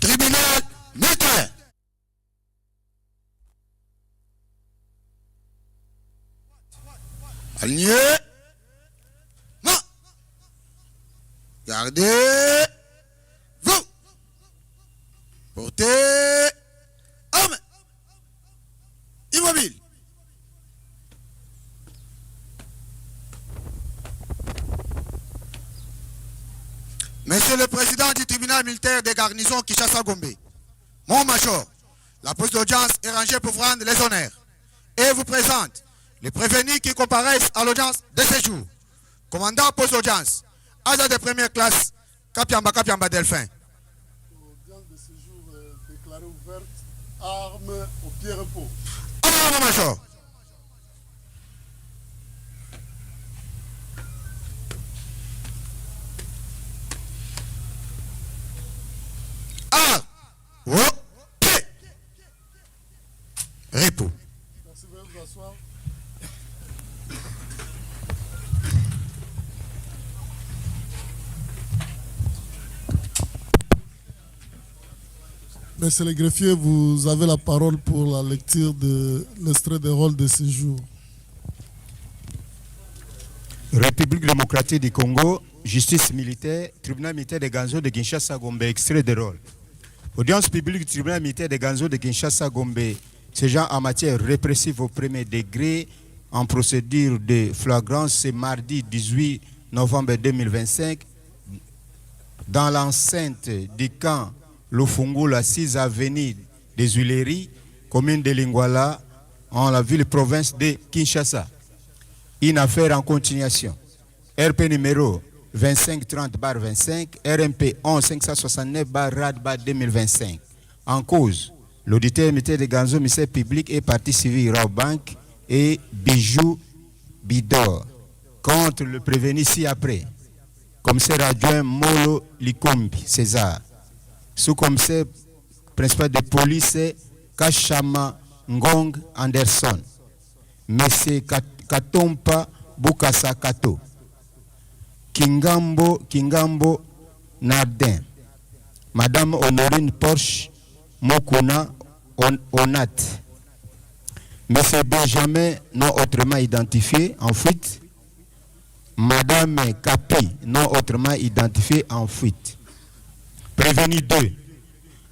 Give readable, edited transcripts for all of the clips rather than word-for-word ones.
Tribunal militaire. Aligné. Non. Gardez. Vous. Portez. Homme. Immobile. Monsieur le Président du tribunal militaire des garnisons Kinshasa-Gombe, mon major, la prise d'audience est rangée pour vous rendre les honneurs et vous présente les prévenus qui comparaissent à l'audience de séjour. Commandant pose d'audience, agent de première classe, Kapiamba Delphin. L'audience de séjour est déclarée ouverte, armes au pied repos. Mon major. Repos. Merci, veuillez vous asseoir. Monsieur le greffier, vous avez la parole pour la lecture de l'extrait des rôles de séjour. République démocratique du Congo, justice militaire, tribunal militaire de Ganzo de Kinshasa-Gombe, extrait de rôle. Audience publique du tribunal militaire de Ganzo de Kinshasa-Gombe, séjour en matière répressive au premier degré en procédure de flagrance ce mardi 18 novembre 2025 dans l'enceinte du camp Lofungula 6 avenue des Huileries, commune de Lingwala, en la ville-province de Kinshasa. Une affaire en continuation. RP numéro 2530-25, RMP 11-569-RAD-2025. En cause, l'auditeur militaire de Ganzo, ministère public et partie civile Rawbank et Bijou Bidor. Contre le prévenu ci-après. Commissaire adjoint Molo Likombi, César. Sous-commissaire principal de police Kachama Ngong Anderson. Monsieur Katompa Bukasa Kato. Kingambo Nardin. Madame Honorine Porsche Mokuna Onat. Monsieur Benjamin non autrement identifié en fuite. Madame Kapi non autrement identifié en fuite. Prévenu 2.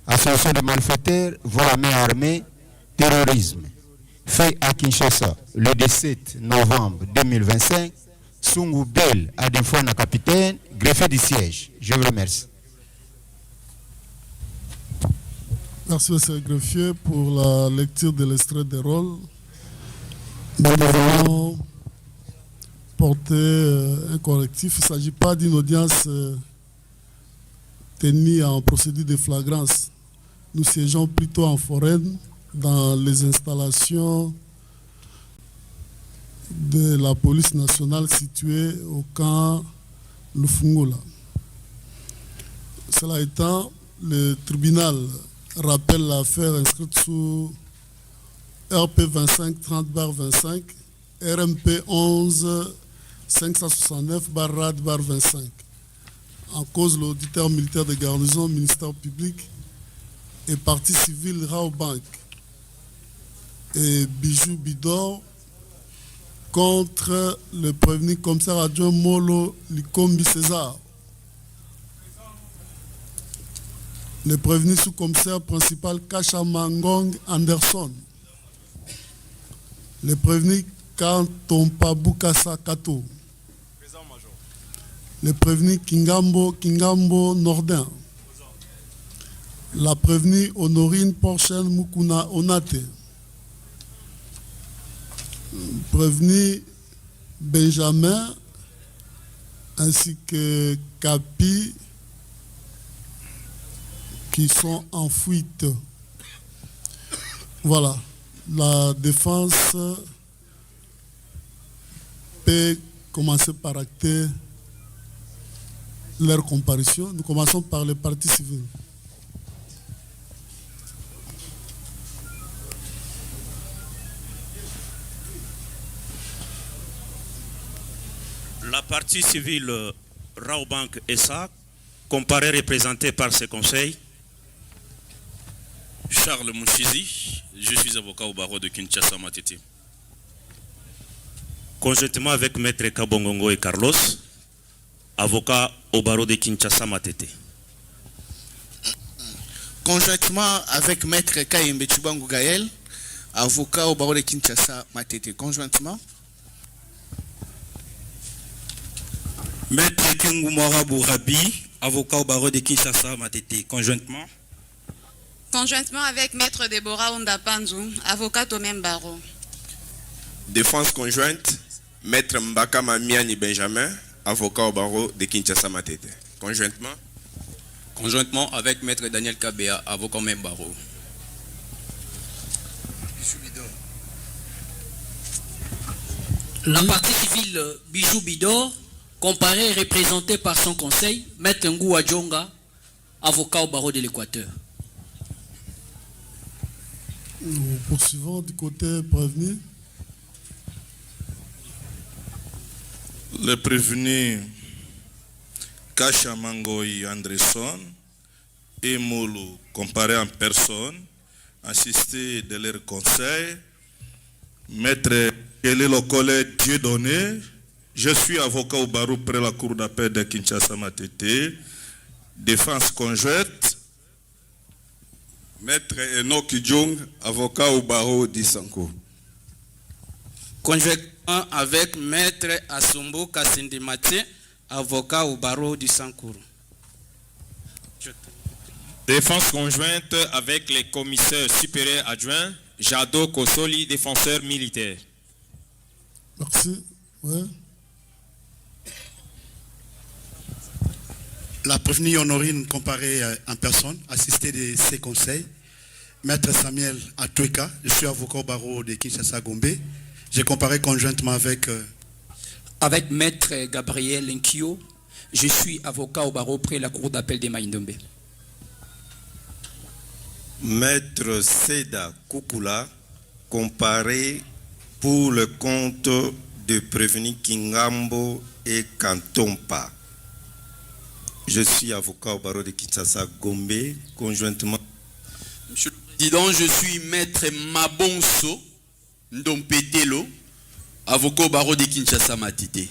Association de malfaiteurs, vol à main armée, terrorisme. Fait à Kinshasa le 17 novembre 2025. Sungu Bel Adinfouana capitaine, greffier du siège. Je vous remercie. Merci, monsieur le greffier, pour la lecture de l'extrait des rôles. Nous devons porter un correctif. Il ne s'agit pas d'une audience tenue en procédure de flagrance. Nous siégeons plutôt en forêt, dans les installations de la police nationale située au camp Lufungula. Cela étant, le tribunal rappelle l'affaire inscrite sous RP 2530-25, RMP 11-569-RAD-25. En cause, l'auditeur militaire de garnison, ministère public et partie civile Rawbank et Bijou Bidor contre le prévenu commissaire adjoint Molo Likombi César. Le prévenu sous-commissaire principal Kachamangong Anderson. Le prévenu Kantompa Bukasa Kato. Le prévenu Kingambo Nordin. La prévenue Honorine Porchen Mukuna Onate. Prévenu Benjamin ainsi que Kapi qui sont en fuite. Voilà, la défense peut commencer par acter leur comparution. Nous commençons par les parties civiles. La partie civile Raobank SA, comparé représenté par ses conseils. Charles Mouchizi, je suis avocat au barreau de Kinshasa Matete. Conjointement avec Maître Kabongongo et Carlos, avocat au barreau de Kinshasa Matete. Conjointement avec Maître Kayembe Chibangu Gaël, avocat au barreau de Kinshasa Matete. Conjointement. Maître Kingu Morabou Rabi, avocat au barreau de Kinshasa Matete. Conjointement. Conjointement avec Maître Deborah Ondapanzou, avocate au même barreau. Défense conjointe, Maître Mbaka Mamiani Benjamin, avocat au barreau de Kinshasa Matete. Conjointement. Conjointement avec Maître Daniel Kabea, avocat au même barreau. La partie civile Bijou Bidor, comparé et représenté par son conseil, Maître Ngou Adjonga, avocat au barreau de l'Équateur. Nous poursuivons du côté prévenu. Le prévenu Kachamangoy Andresson et Moulou, comparé en personne, assisté de leur conseil, Maître Kelelo Collègue Dieudonné, je suis avocat au barreau près la cour d'appel de Kinshasa Matete, défense conjointe. Maître Enoch Djong, avocat au barreau d'Issanko. Conjointement avec Maître Asombo Kassendemate, avocat au barreau du Sankour. Défense conjointe avec les commissaires supérieurs adjoints, Jado Kosoli, défenseur militaire. Merci. Ouais. La prévenue Honorine comparée en personne, assistée de ses conseils. Maître Samuel Atweka, je suis avocat au barreau de Kinshasa Gombe. J'ai comparé conjointement avec Maître Gabriel Nkio, je suis avocat au barreau près la cour d'appel de Maïndombe. Maître Seda Kukula, comparé pour le compte de prévenu Kingambo et Kantompa. Je suis avocat au barreau de Kinshasa Gombe, conjointement. Monsieur le Président, je suis Maître Mabonso Ndompetelo, avocat au barreau de Kinshasa Matete.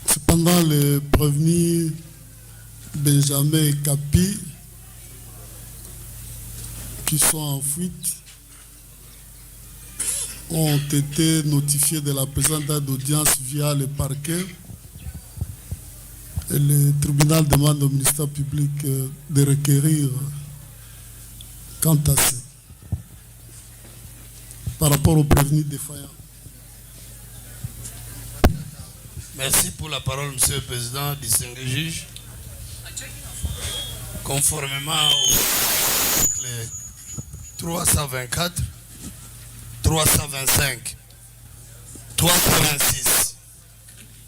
Cependant, les prévenus Benjamin et Capi, qui sont en fuite, ont été notifiés de la présence d'audience via le parquet. Et le tribunal demande au ministère public de requérir quant à ça, par rapport aux prévenus défaillants. Merci pour la parole, Monsieur le Président, distingué juge. Conformément au article 324, 325, 326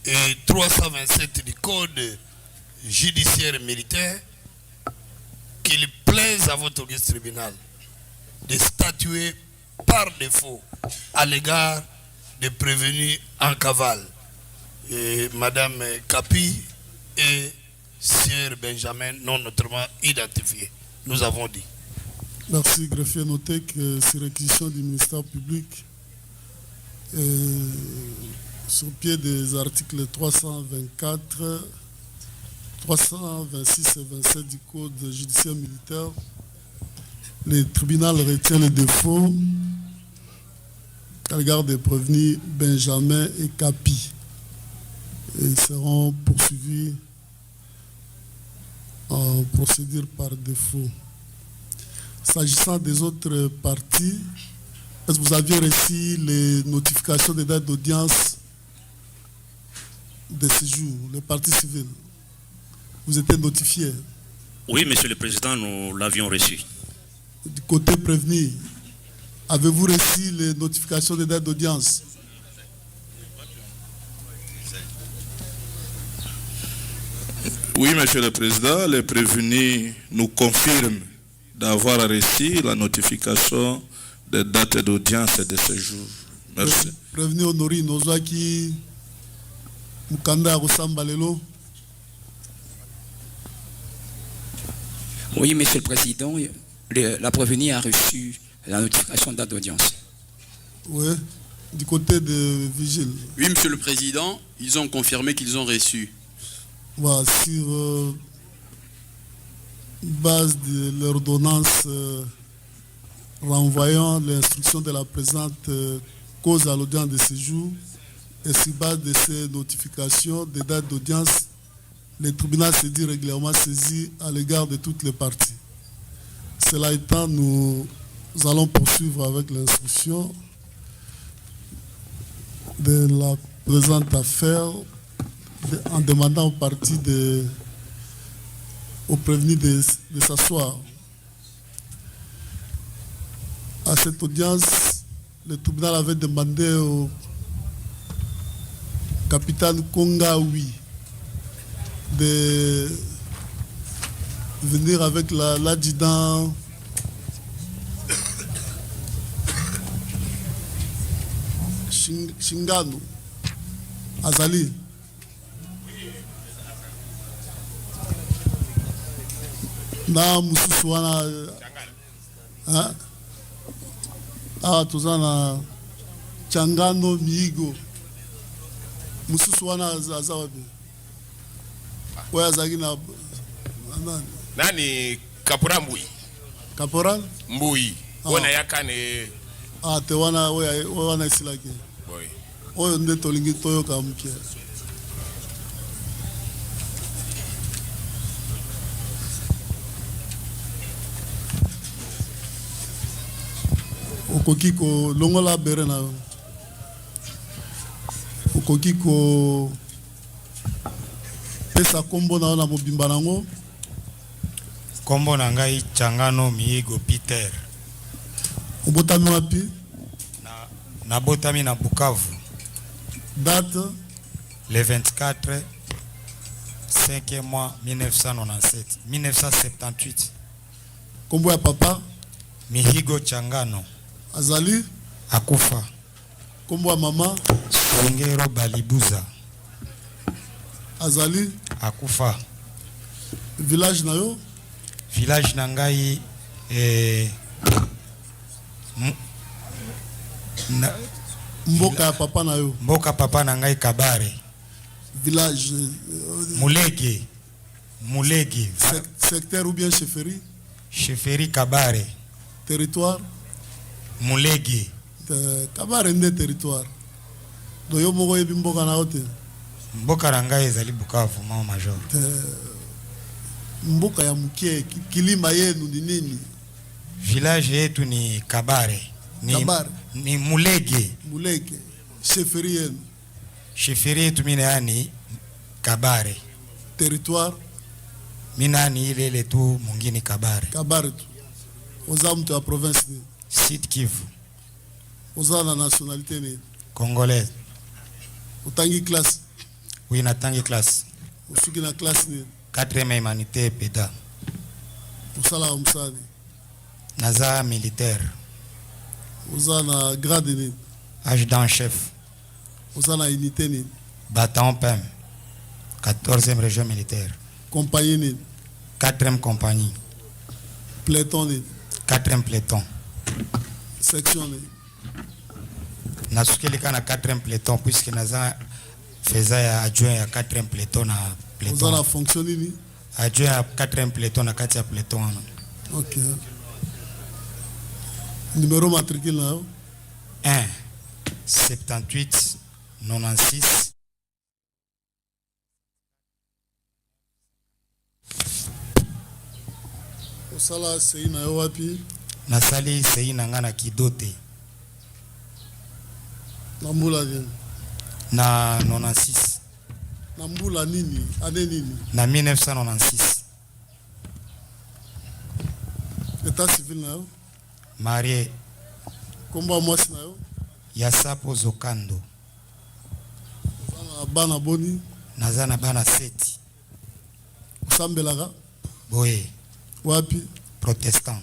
et 327 du Code judiciaire militaire, qu'il plaise à votre auguste tribunal de statuer par défaut à l'égard des prévenus en cavale, et Madame Capi et Sir Benjamin non notamment identifiés. Nous avons dit. Merci, greffier. Notez que ces réquisitions du ministère public, sur pied des articles 324, 326 et 27 du Code judiciaire militaire, le tribunal retient le défaut à l'égard des prévenus Benjamin et Capi. Et ils seront poursuivis en procédure par défaut. S'agissant des autres parties, est-ce que vous aviez reçu les notifications des dates d'audience de séjour, les parties civiles? Vous étiez notifiés? Oui, Monsieur le Président, nous l'avions reçu. Du côté prévenu, avez-vous reçu les notifications des dates d'audience? Oui, Monsieur le Président, les prévenus nous confirment d'avoir reçu la notification des dates d'audience de ce jour. Merci. Prévenu Honori Nozaki Mukanda Rosamba Lelo. Oui, Monsieur le Président, la prévenue a reçu la notification de date d'audience. Oui, du côté de Vigile. Oui, Monsieur le Président, ils ont confirmé qu'ils ont reçu. Voilà, sur base de l'ordonnance renvoyant l'instruction de la présente cause à l'audience de séjour et sur base de ces notifications des dates d'audience, le tribunal s'est dit régulièrement saisi à l'égard de toutes les parties. Cela étant, nous allons poursuivre avec l'instruction de la présente affaire en demandant aux parties aux prévenus de s'asseoir. À cette audience, le tribunal avait demandé au capitaine Kongaoui de venir avec l'adjudant Shingano Azali. Na mususu wana tuzana Changano Miigo mususu wana azawabe oya zagi na nani Kapora Mbui Kaporal Mbui wana yakane te wana isilake boy oyo nde tolingi toyoka mkia okoki kolongola bere na yo okoki ko pesa kombo na yo na mobimba nango. Kombo na ngai Changano Miigo Peter. Obotami wapi? Na botami na Bukavu. Date? Le 24 5e mois 1978. Kombo ya papa? Mihigo Changano. Azali? Akufa. Kombo ya mama? Songero Balibuza. Azali? Akufa. Village na yo? Village na ngai mboka ya papa na yo? Mboka papa na ngai Kabare. Village Mulege. Secteur ou bien chefferie? Chefferie Kabare. Territoire? Mulege. Kabare nde territoire. Do yo moko yebi mboka na ote? Mboka na ngai ezali Bukavu mama major. Mboka ya kilima yenu ni nini? Village yetu ni Kabare. Kabare. Ni Mulege. Mulege. Chefferie yenu? Chefferie yetu mina yani Kabare. Territoire? Mina ni ile tu mungini Kabare. Kabare tu. Oza mtu ya province ni? Sud Kivu. Oza na nationalité ni? Congolaise. Utangi classe? Oui, natangi classe. Usuki na classe ni? 4e humanité peda. Usala umsani? Naza militaire. Uza na grade ni? Adjudant chef. Uza na unité ni? Bataillon PEM. 14e région militaire. Compagnie ni? 4e compagnie. Peloton ni? 4e peloton. Section ni? Nasukilika na 4e peloton puisque naza faisait ya adjoint ya 4e peloton na peloton. Vous avez fonctionné ni? Adjoint ya 4e peloton na kati ya peloton. OK. Numéro matricule là? 1 78 96 Osala sei na yo wapi? Nasali sei na nga na Kidote. Na mbula nini? Na 96. Na mbula nini? Ane nini? Na 1996. État civil na yo? Marié. Kombo mwasi na yo? Yasapo Zokando. Osala bana boni? Naza na bana 7. Osambelaka? Boye. Wapi? protestant.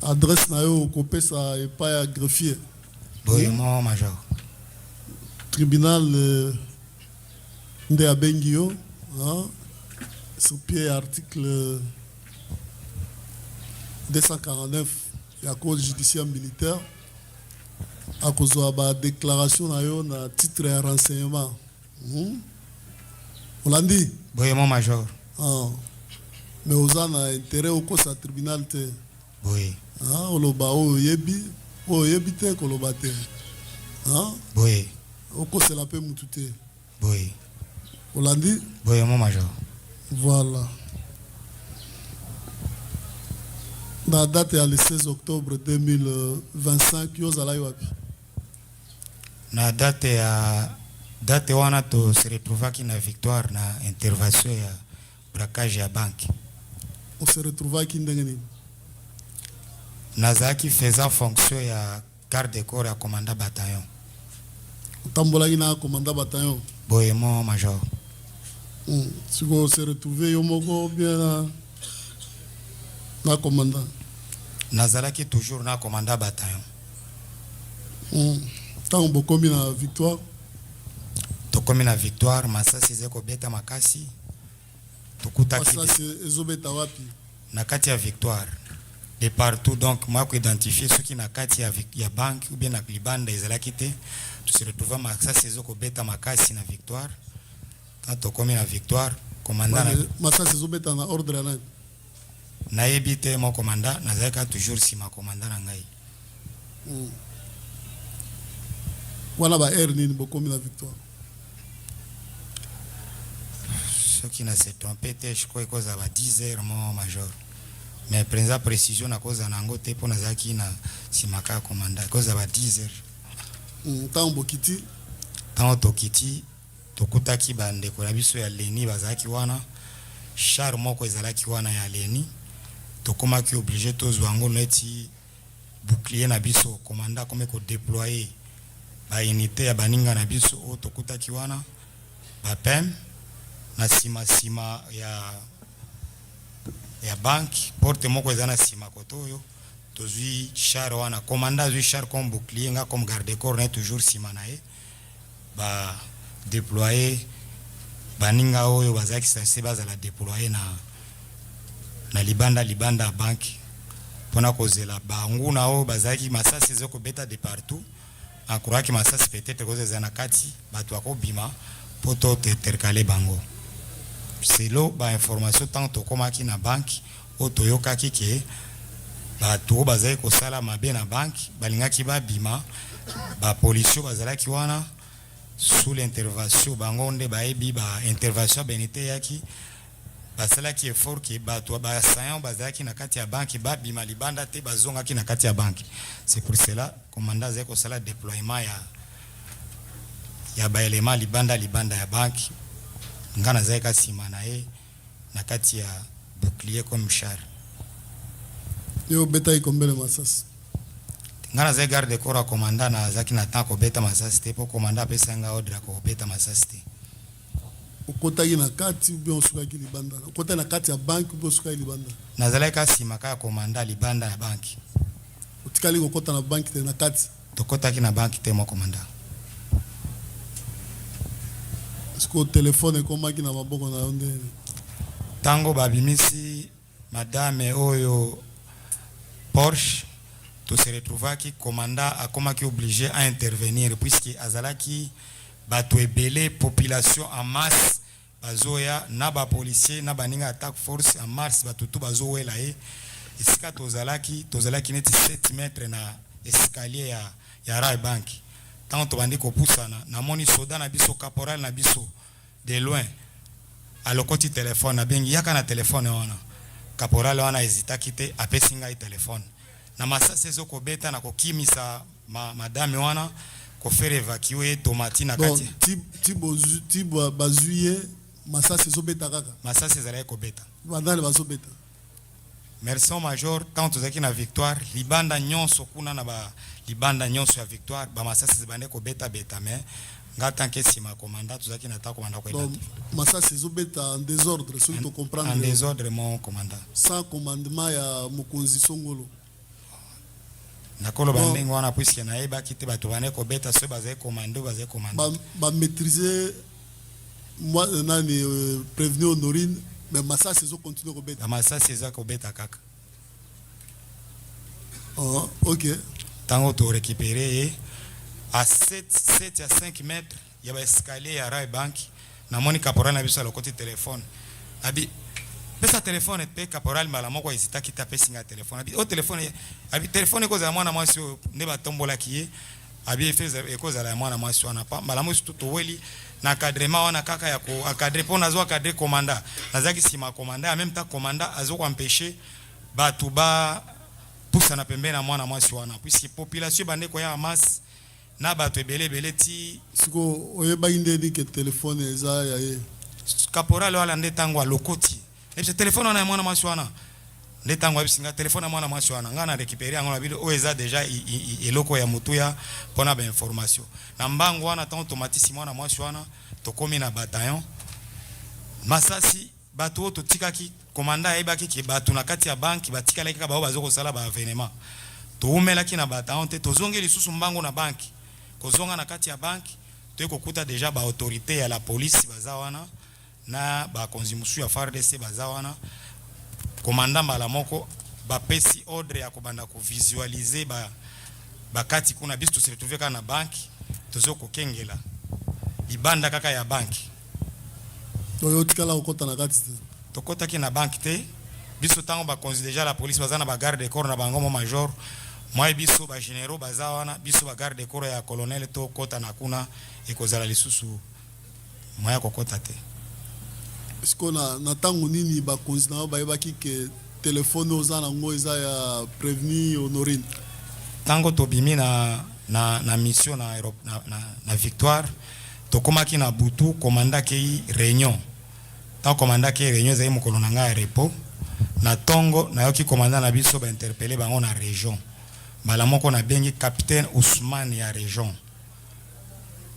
Adresse na yo kopesa epai ya greffier. Oui, mon major. Tribunal nde abengi yo, sur pied article 249 ya code judiciaire militaire akozwa ba déclaration na yo na titre ya renseignement. Olandi? Oui, mon major. Mais oza na intérêt okosa tribunal te. Oui. Oloba oyebi te koloba te. Oui. Okosela pe mutu te. Oui. Olandi? Oui, mon major. Voilà. La date est le 16 octobre 2025. Yozala wapi? Na date wana to se retrouvaki na victoire na intervention ya braquage ya banque. On se retrouvaki ndenge nini? Nazaki faisant fonction ya garde de corps ya commandant bataillon. Utambolaki na commandant bataillon? Oui, mon major. Si vous se retrouvez yomoko bien na commandant? Nazalaki toujours na commandant bataillon. Tant bokomi na victoire? Tokomi na victoire, masasi zeko beta makasi. Tokutaki masasi ezobeta wapi? Na kati ya victoire. De partout, donc moi qui identifier ceux qui na kati ya banque ou bien na libanda ezalaki te. Tu se retrouves masasi zeko beta makasi na victoire. Quand tokomi na victoire, commandant masasi ezobeta na ordre ya nani? Nayebi te mon commandant, nazalaka toujours si ma commandant na ngai. Wana ba air nini bokomi na victoire? Ce qui n'a se trompé, je crois que ça va 10 heures, mon major. Mais prenez précision, na cause en angote pour nazaki na simaka commandant, cause ça va 10 heures. Tant bokiti? Tant tokiti, tokutaki bande ko biso ya leni bazaki wana, char moko ezalaki wana ya leni, tokomaki obligé tozwango neti bouclier na biso commandant comme ko déployer ba unité ya baninga na biso o tokutaki wana, ba pem na sima ya banque porte moko ezana sima kotoyo tozui char wana commandant zui char comme bouclier nga comme garde corps na toujours sima na e ba déployer baninga oyo bazaki sase bazala déployer na libanda banque pona kozela bangu na o bazaki masasi zoko beta de partout akuraki masasi peut-être kozeza na kati bato akobima poto te terkale bango. C'est là ba information tant to komaki na banque oto yokaki ke ba to bazai ko sala mabe na banque balingaki ba bima ba police bazalaki wana sous l'intervention bangonde ba ebi ba intervention benite yaki basalaki effort ke ba to ba sayan bazalaki na kati ya banque ba bima libanda te bazonga ki na kati ya banque. C'est pour cela commandant zai ko sala déploiement ya ba élément libanda ya banque ngana zaika sima na e na kati ya bouclier comme char. Yo beta ikombele masasi. Ngana zai garde corps commandant na zaki na temps ko beta masasi te po commandant pesa nga ordre ko beta masasi te. Okotaki na kati bien osukaki libanda. Okota na kati ya banque bien osukaki libanda. Na zalaka sima ka commandant libanda ya banque. Otikali kokota na banque te na kati. Tokotaki na banque te mo commandant. Ko téléphone komaki na maboko na onde tango babimisi madame oyo Porsche to se retrouvaki commandant akomaki obligé à intervenir puisque azalaki bato ebele population en masse bazoya na ba policier na baninga attaque force en masse batutu bazowela e esika tozalaki neti 7 mètres na escalier ya Rai Bank tant to bandi ko pusana na moni soda na biso caporal na biso de loin alokoti téléphone na bengi yaka na téléphone wana caporal wana hésitaki te apesi ngai téléphone na masasi ezoko beta na kokimisa madame wana ko faire évacuer tomati na kati ti bazuye masasi ezobeta kaka masasi ezalaki kobeta bandale bazobeta. Merci major tant tozaki na victoire libanda nyonso kuna na ba libanda nyonso ya victoire ba masasi zibande ko beta mais Ngata nke sima commandant tuzaki na ta commandant ko donc masasi ezobeta en désordre soki to comprendre en désordre mon commandant sans commandement ya mokonzi songolo nakolo bandenge wana puisque na yeba kite bato bane ko beta so bazai commando ba maîtriser moi nani prévenu Honorine mais masasi ezo continuer ko beta masasi ezo ko beta kaka oh OK tango to récupérer à 7 à 5 mètres il y a un escalier à Rai Bank na moni caporal na biso le côté téléphone abi pesa téléphone pe caporal mala moko hésita ki taper singa téléphone abi au téléphone abi téléphone ko za mwana mwasi ne ba tombola ki abi feza ko za la mwana mwasi wana pa mala mwasi tout weli na cadrement wana kaka ya ko cadrer pour nazo cadrer commandant nazaki sima commandant en même temps commandant azo ko empêcher batu ba poussa na pembeni na mwana mwasi wana puisque population bande ko ya masse na bato ebele ti siko oyebaki ndeni ke telefone eza ya ye caporal wala nde tango alokoti epse telefone wana ya mwana mwasi wana nde tango abisinga telefone ya mwana mwasi wana nga na récupérer yango na bide oyo eza déjà eloko ya mutuya mpona ba information na mbango wana tango tomatisi mwana mwasi wana tokomi na bataillon masasi bato oyo totikaki komanda ayebaki ke bato na kati ya banki batikalaki kaka bao bazokosala ba avénement toumelaki na bataillon te tozongeli lisusu mbango na banki kozonga na kati ya banki to kokuta déjà ba autorité ya la police baza wana na ba konzi musu ya FARDC baza wana commandant mbala moko ba pesi ordre ya kobanda ko visualiser ba kati kuna biso se retrouver kana na banki tozo kokengela ibanda kaka ya banki oyo tikala okota na kati te tokota ki na banki te biso tango ba konzi déjà la police baza na ba garde corps na bango major moi biso ba généraux baza wana biso ba garde corps ya colonel to kota na kuna ekozala lisusu moya kokota te siko na tango nini ba konzi na ba yebaki ke téléphone oza nango eza ya prévenu Honorine tango tobimi na mission na Europe na Victoire tokomaki na butu commandant ki réunion tant commandant ki réunion za mokolo na nga repos na tongo na yoki commandant na biso ba interpeller bango na région bala moko na bengi capitaine Ousmane ya région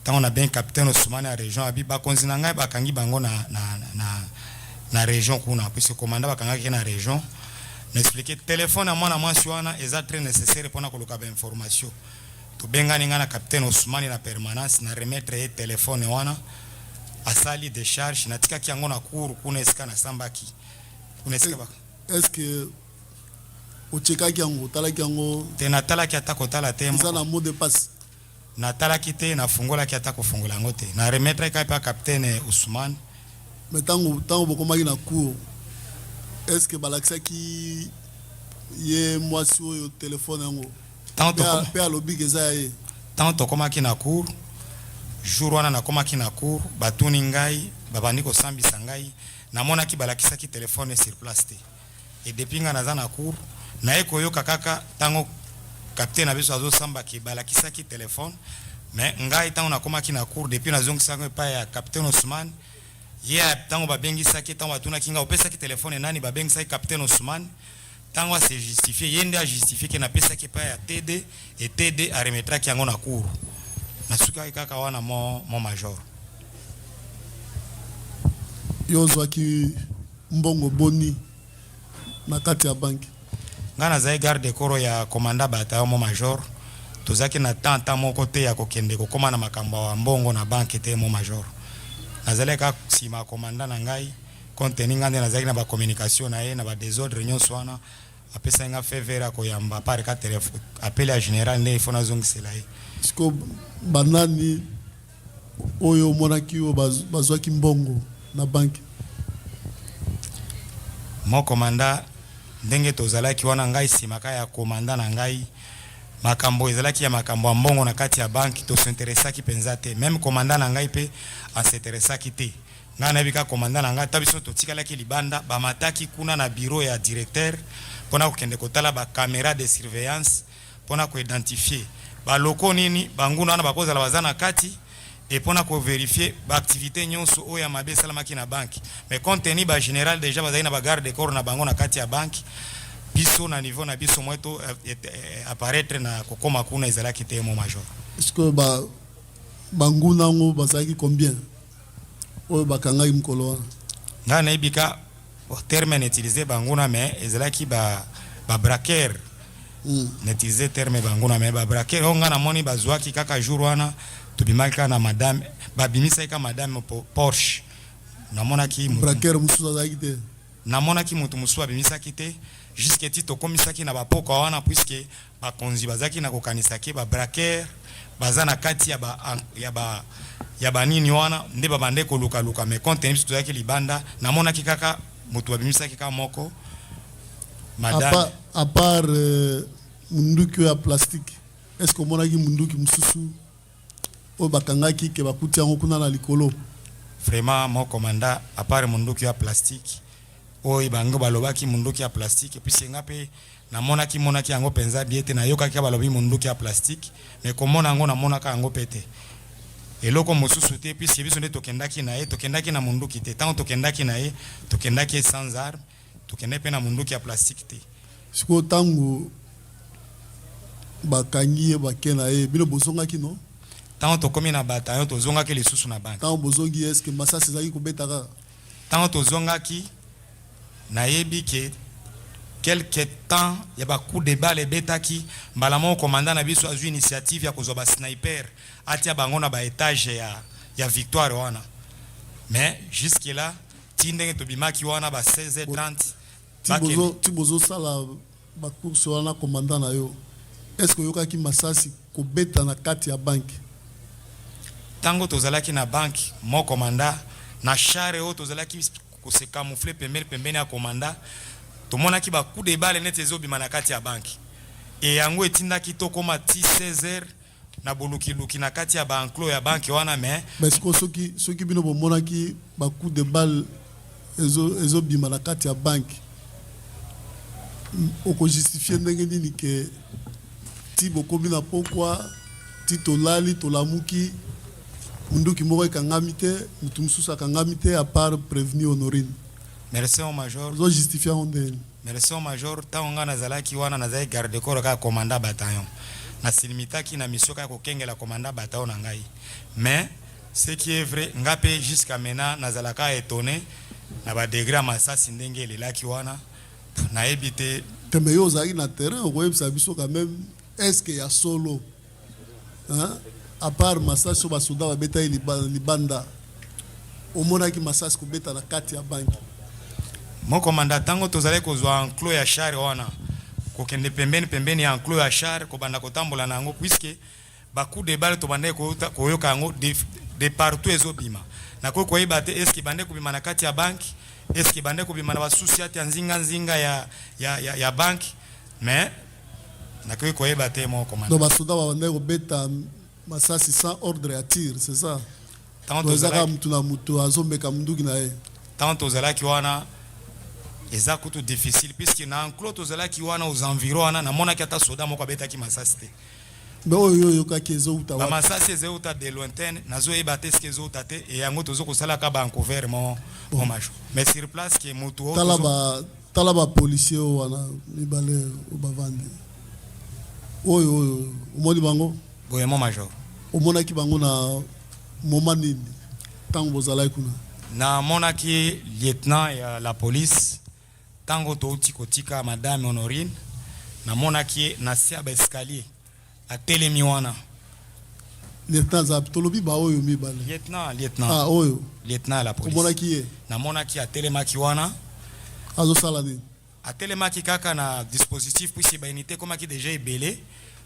tango na bengi capitaine Ousmane ya région abi ba konzi na ngai bakangi bango na région kuna puisque commandant bakangaki na région n'expliquer téléphone à mwana mwasi wana eza très nécessaire pona koluka ba information to benga ninga na capitaine Ousmane na permanence na remettre e téléphone wana asali décharge na tika kiango na cour kuna eska na sambaki kuna eska ba est-ce que ochekaki yango talaki yango te na talaki atako tala te eza na mot de passe na talaki te na fungola ki atako fungola ngo te na remettre ka pa capitaine Ousmane mais tango bokomaki na cour est-ce que balakisaki ye mwasi oyo téléphone yango tango pe alobi ke eza ye tango tokomaki na cour jour wana nakomaki na cour batuni ngai babandi kosambisa ngai namonaki balakisaki téléphone sur place te et depuis nga naza na cour na ekoyoka kaka tango capitaine na biso azosambaki balakisaki téléphone mais ngai tango nakomaki na cour depuis nazongisaki epai ya capitaine Ousmane ye tango babengisaki tango batunaki nga opesaki téléphone nani babengisaki capitaine Ousmane tango se justifier ye nde a justifier ke napesaki epai ya TD et TD aremetraki yango na cour nasukaki kaka wana mo major yo ozwaki mbongo boni na kati ya banki nga nazali garde corps ya commandant bataillon mo major tozaki na temps moko te ya kokende kokoma na makambo ya mbongo na banki te mo major nazali kaka sima commandant na ngai contenu nga nde nazali na ba communication na ye na ba désordre nyonso wana apesa nga faveur koyamba pare ka téléphone appel ya général nde ifo nazongisela ye siko banani oyo monaki o bazwaki mbongo na banki mo commandant ndenge tozalaki wana ngai simaka ya commandant na ngai makambo ezalaki ya makambo ya mbongo na kati ya banki to s'intéresaki penza te même commandant na ngai pe s'intéresaki te nga na bika commandant na ngai tabiso totikalaki libanda bamataki kuna na bureau ya directeur pona kokende kotala ba caméra de surveillance pona ko identifier ba loko nini banguna wana bakozala bazana kati et pona ko vérifier ba activité nyonso oya mabe salamaki na banki mais contenu ba général déjà bazali na ba garde corps na bango na kati ya banki biso na niveau na biso moto apparaître na kokoma kuna ezalaki te mo major est-ce que banguna ngo bazaki combien oyo bakanga imkolo wana nga naibika terme n'utiliser banguna mais ezalaki ba braqueur n'utiliser terme banguna mais ba braqueur on nga na moni bazwaki kaka jour wana tubimaka na madame babimisa ka madame Porsche namonaki braqueur mususu azaki te namonaki mutu mususu abimisaki te jusqu'à ti tokomisaki na bapoka wana puisque bakonzi bazaki na kokanisaki ba braqueur baza na kati ya ba nini wana nde babande koluka luka mais compte tenu tozaki libanda namonaki kaka mutu babimisaki ka moko madame à part munduki ya plastique est-ce que monaki munduki mususu o bakangaki ke bakuti yango kuna na likolo vraiment mon commandant à part munduki ya plastique oyo bango balobaki munduki ya plastique puis ngape namonaki yango penza biete na yokaki balobi munduki ya plastique mais komona yango namonaka yango pete eloko mosusu te puis biso nde tokendaki na munduki te tant tokendaki na ye tokendaki sans arme tokende pe na munduki ya plastique te siko tango bakangi bake na ye bino bozongaki no tant tokomi na bataillon tozongaki lisusu na banque tant bozongi est-ce que masasi ezaki kobetaka tant tozongaki nayebi ke quelque temps ya ba coup de balle betaki mbala mo commandant na biso azu initiative ya kozwa ba sniper atia bango na ba étage ya victoire wana mais jusque là tindenge to bimaki wana ba 16h30 tibozo sala ba course wana commandant na yo est-ce que yokaki masasi kobeta na kati ya banque tango tozalaki na banque mo commandant na chare o tozalaki ko se camoufler pembeni ya commandant tomonaki ba coup de balle net ezobima na kati ya banki e yango etindaki tokoma 16h na boluki na kati ya banklo ya banki wana mais soki bino bomonaki ba coup de balle ezobima na kati ya banki oko justifier ndenge nini ke ti bokomi na pokwa ti tolali tolamuki munduki moko ekangami te mutu mosusu akangami te à part prévenir Honorine. Merci au major. Zo justifier onde. Merci au major. Taonga nazalaki wana nazali garde corps ka commandant bataillon. Na silimitaki na mission ka kokengela commandant bataillon na ngai. Mais ce qui est vrai ngape jusqu'à maintenant nazalaka étonné na ba degré masasi ndenge lelaki wana na ebité tembe yo zaki na terrain ko yebisa biso quand même est-ce que ya solo hein à part masasi so basoda babeta libanda omonaki masasi kobeta na kati ya banki mon commandant tango tozale kozwa enclos ya char wana kokende pembeni ya enclos ya char kobanda kotambola nango puisque ba coup de balle to bande koyoka yango de partout ezobima na koyeba te est-ce que bande kobima na kati ya banki est-ce que bande kobima na basusi ati ya nzinga ya banki mais na koyeba te mon commandant donc basoda bande kobeta masasi sans ordre à tir c'est ça tant tozalaki wana eza kutu difficile puisque na enclos tozalaki wana aux environs wana namonaki ata soda moko abetaki masasi te mais oyo yokaki ezouta ba masasi ezouta de lointaine nazoyeba te eske ezouta te e yango tozokosalaka ba encouvert mon major mais sur place ke motu tala ba policier wana mibale obavandi oyo omoni bango boye mon major omonaki bango na moment nini tango bozalaki kuna na monaki lieutenant ya la police tango touti kotika madame Honorine na monaki na sia ba escalier a telemi wana lieutenant za tolobi ba oyo mibale lieutenant ah oyo lieutenant la police omonaki ye na monaki a telemaki wana azo sala nini a telemaki kaka na dispositif puisque ba unité komaki déjà ebelé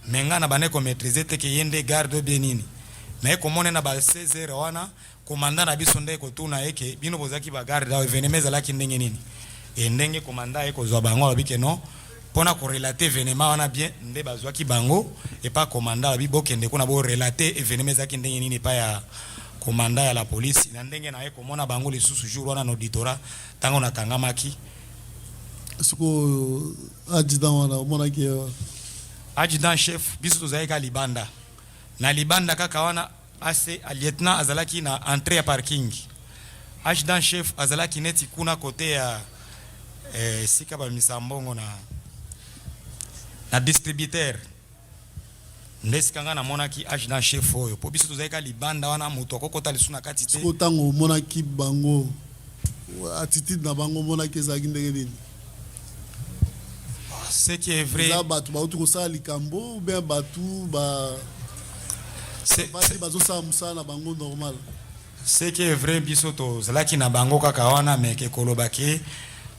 menga na bane ko maîtriser te ke yende garde benini mais komone na ba 16h wana commandant na biso nde ko tuna eke bino bozaki ba garde da événement zalaki ndenge nini e ndenge commandant eko zwa bango abike non pona ko relater événement wana bien nde bazwaki bango et pas commandant abi bokende ko na bo relater événement zaki ndenge nini pa ya commandant ya la police na ndenge na eko mona bango le sous jour wana no auditorat tango na kangamaki siko adjudant wana mona ki adjudant chef biso tozalika libanda na libanda kaka wana ase lieutenant azalaki na entrée ya parking adjudant chef azalaki neti kuna kote ya sika ba misambongo na distributeur ndesikanga na monaki adjudant chef oyo po biso tozalika libanda wana moto akokota lisu na kati te ntango omonaki bango attitude na bango omonaki ezalaki ndenge nini? Ce qui est vrai, batu bauti kosala likambo ou bien batu bazosala mosala na bango normal? Ce qui est vrai, biso tozalaki na bango kaka wana meke kolobaki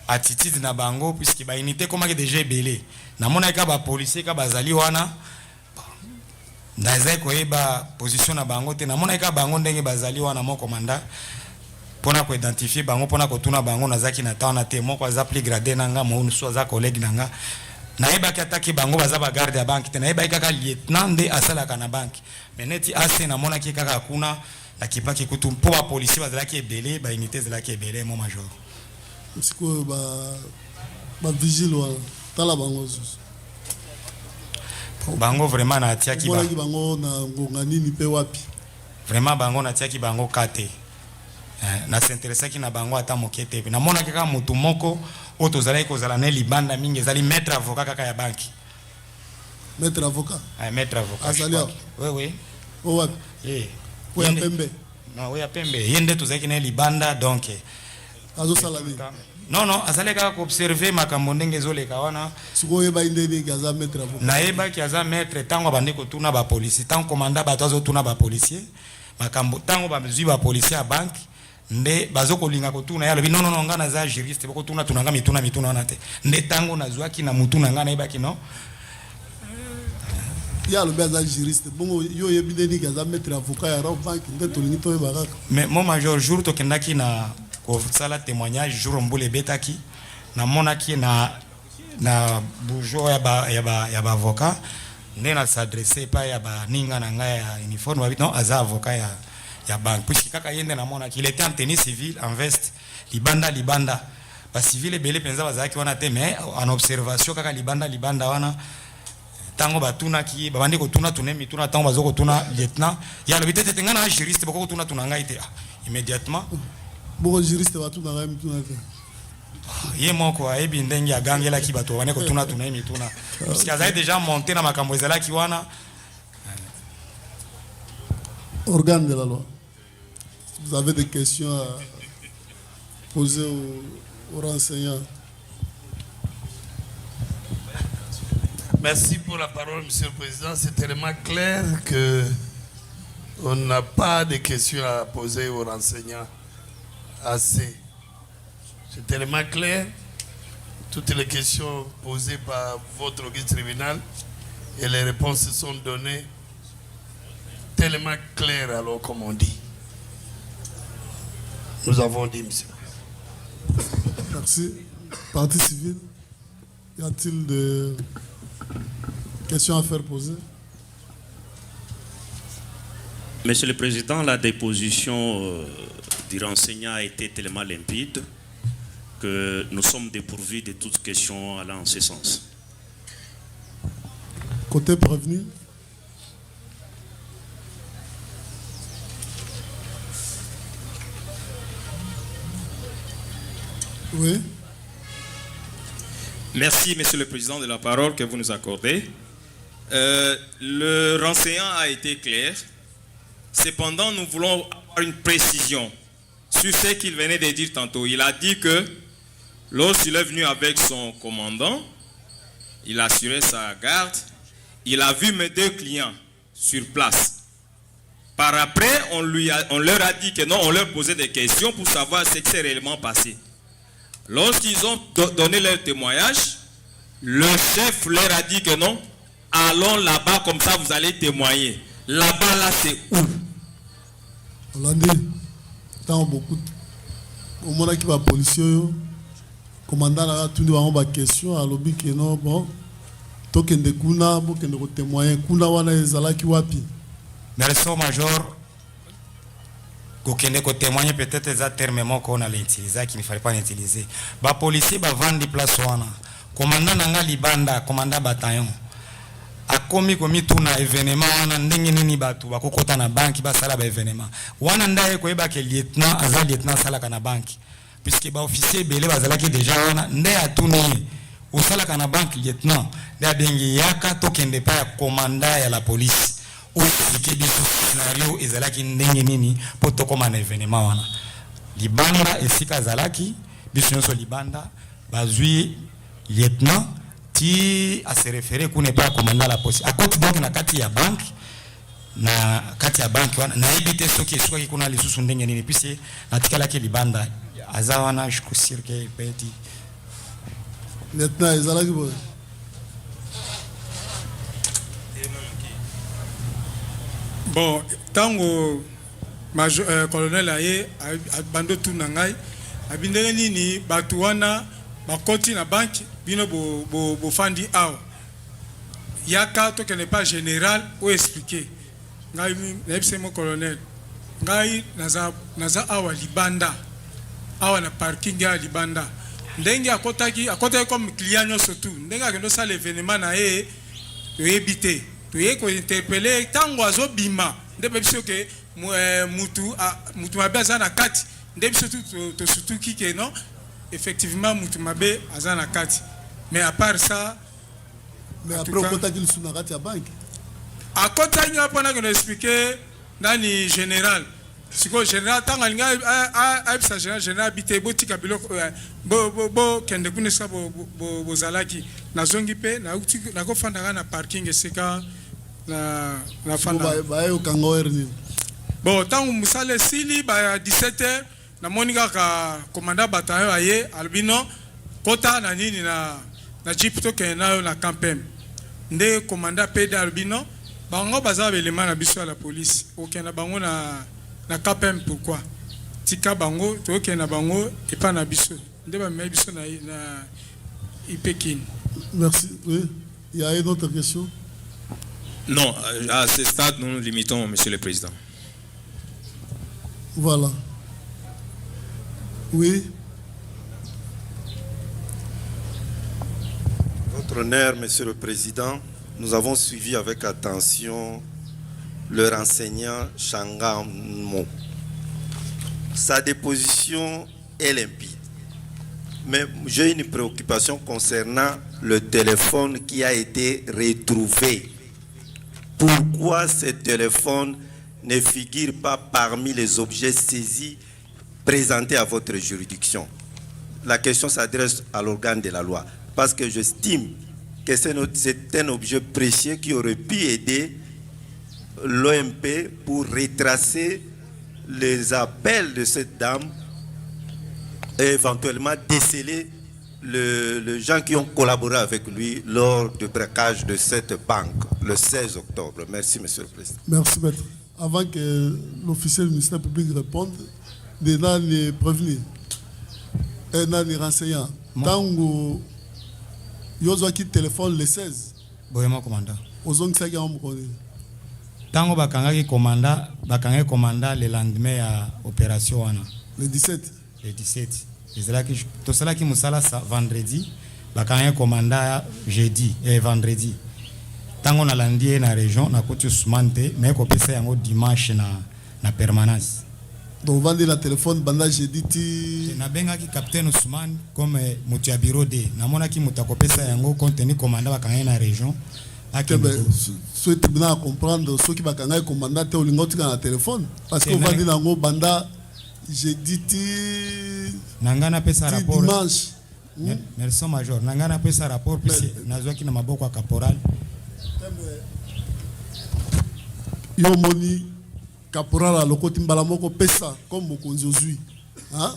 attitude na bango puisque ba unité komaki déjà ebele namonaki ba policier ka bazali wana nazai koyeba position na bango te namonaki bango ndenge bazali wana mo commandant pona ko identifier bango pona ko tuna bango nazaki na taona te moko aza plus gradé nanga mo nusu aza collègue nanga naibaki ataki bango baza ba garde ya banque te naibaki kaka lieutenant nde asalaka na banque mais neti ase namonaki kaka kuna nakipaki kutu mpo ba policier bazalaki ebele ba unité zalaki ebele mo major siko ba vigile wala tala bango bango vraiment na tiaki bango na ngonga nini pe wapi vraiment bango na tiaki bango kate na s'intéressaki na bango ata mokete na mona kaka mutu moko o tozalaki kozala na libanda mingi ezali maître avocat kaka ya banki maître avocat maître avocat azali oui o wapi oya pembe non oya pembe yende tozalaki na libanda donc azosala nini? non azali kaka koobserve makambo ndenge ezoleka wana sikoyeba indeni aza maître avocat nayebaki aza maître ntango abandi kotuna bapolisier ntango komanda bato azotuna bapolisier makambo ntango bazwi bapolisier ya banki nde bazokolinga kotuna ye alobi non nga naza juriste bokotuna tunanga mituna wana te nde ntango nazwaki na mutu na nga nayebaki no ye alobi aza juriste bongo yo oyebi ndeni aza maître avocat ya banki nde tolingi toyeba kaka mais mon major jour tokendaki na kosala témoignage jour mbula ebetaki namonaki na bourgeois ya baavocat nde na s'adresse pa ya baninga na ngai ya uniforme babi non aza avocat ya banque puisque kaka yende namonaki il était en tenue civile en veste libanda bacivile ebele mpenza bazalaki wana te mais en observation kaka libanda wana ntango batunaki babandi kotuna mituna ntango bazokotuna lieutenant ye alobi te ngai na juriste bokokotuna ngai te immédiatement boko juriste batuna ngai mituna te ye moko ayebi ndenge agangelaki bato babandi kotuna ye mituna puisque azali déjà monté na makambo ezalaki wana. Organe de la loi, vous avez des questions à poser aux renseignants? Merci pour la parole, Monsieur le Président. C'est tellement clair que on n'a pas de questions à poser aux renseignants. Assez. C'est tellement clair. Toutes les questions posées par votre auguste tribunal et les réponses sont données tellement claires, alors comme on dit. Nous avons dit, monsieur. Merci. Partie civile, y a-t-il des questions à faire poser? Monsieur le Président, la déposition du renseignant a été tellement limpide que nous sommes dépourvus de toute question allant en ce sens. Côté prévenu? Oui. Merci, Monsieur le Président, de la parole que vous nous accordez. Le renseignant a été clair. Cependant, nous voulons avoir une précision sur ce qu'il venait de dire tantôt. Il a dit que lorsqu'il est venu avec son commandant, il a assuré sa garde, il a vu mes deux clients sur place. Par après, on leur a dit que non, on leur posait des questions pour savoir ce qui s'est réellement passé. Lorsqu'ils ont donné leur témoignage, le chef leur a dit que non, allons là-bas, comme ça vous allez témoigner. Là-bas, là, c'est où? Hollande, tant beaucoup. Au moment qui va policier, commandant a tout devant ma question, à l'objet que non, bon, token de kuna, bon, que nous témoigner, kuna wana ezala ki wapi. Merci, major. Kokende ko témoigner peut-être des termes qu'on a utilisé qu'il ne fallait pas utiliser. Ba policier ba vendre place wana. Commandant nanga libanda, commandant bataillon. Akomi komi tuna événement wana ndenge nini batu bakokota na banki basala ba événement. Wana ndaye koyeba ke lieutenant azali lieutenant sala kana banki. Puisque ba officier belé bazala ki déjà wana ndé atuni osalaka na banque lieutenant nde abengi yaka tokende pa ya commandant ya la police oexplike biso scénario ezalaki ndenge nini mpo tokóma na événement wana libanda esika azalaki biso nyonso libanda bazwi lieutenant ti ase référé kuna epai ya commandant la police akoti donc na kati ya banque na kati ya banque wana nayebi te soki esukaki kuna lisusu ndenge nini pisi natikalaki libanda aza wana je suis sûr que peti lieutenant ezalaki boye bon tango colonel aye bando tu na ngai abindenge nini bato wana bakoti na banque bino bofandi awa yaka tokende pas général o expliquer ngai nayebise mo colonel ngai naza awa libanda awa na parking ya libanda ndenge akotaki comme client nyonso tu ndenge akendo sala événement na ye toyebi te toye ko interpeller tango azobima nde biso ke mutu mabe aza na kati nde biso tosutuki ke non effectivement mutu mabe aza na kati mais à part ça mais après okotaki lisu na kati ya banque akotaki mpona keno expliquer nani général siko général tango alingi ayebisa général bite botika biloko bokende kuna esika bozalaki nazongi mpe nakofandaka na parking esika na fanda bayokanga were nini bon tango mosala esili ba 17h namoni kaka commandant bataillon aye albino kota na nini na jeep tokende nayo na campem nde commandant pede albino bango baza belema na biso ya la police okenda bango na campem pourquoi tika bango tokenda bango epa na biso nde bamema biso na Ipekin. Merci. Oui. Il y a une autre question? Non, à ce stade, nous nous limitons, Monsieur le Président. Voilà. Oui. Votre honneur, Monsieur le Président, nous avons suivi avec attention le renseignant Changamo. Sa déposition est limpide. Mais j'ai une préoccupation concernant le téléphone qui a été retrouvé. Pourquoi ce téléphone ne figure pas parmi les objets saisis présentés à votre juridiction? La question s'adresse à l'organe de la loi, parce que j'estime que c'est un objet précieux qui aurait pu aider l'OMP pour retracer les appels de cette dame et éventuellement déceler les gens qui ont collaboré avec lui lors du braquage de cette banque le 16 octobre. Merci, Monsieur le Président. Merci, Maître. Avant que l'officier du ministère public réponde, des les prévenus et les renseignants, tango yozo qui téléphone le 16. Boyema commandant. Ozong saki amukoni. Tango bakangaki commandant le lendemain à opération wana. Le 17. Le 17. Ezalaki to salaki musala vendredi, bakangaki commandant jeudi et vendredi. Tango na landie na région na koti Ousmane mais ko pesa yango dimanche na permanence. Donc vendre la téléphone banda jeudi ti na bengaki capitaine Ousmane comme mutu ya bureau de na monaki mutu akopesa yango contenu commandant bakangaki na région. Ce tribunal à comprendre ceux qui bakangaki commandant te olingoti na téléphone parce que vendre nango banda jeudi ti nangana pesa rapport dimanche. Merci major nangana pesa rapport puis nazwaki na maboko ya caporal. Yo moni caporal a lokoti mbala moko pesa comme mokonzi ozui hein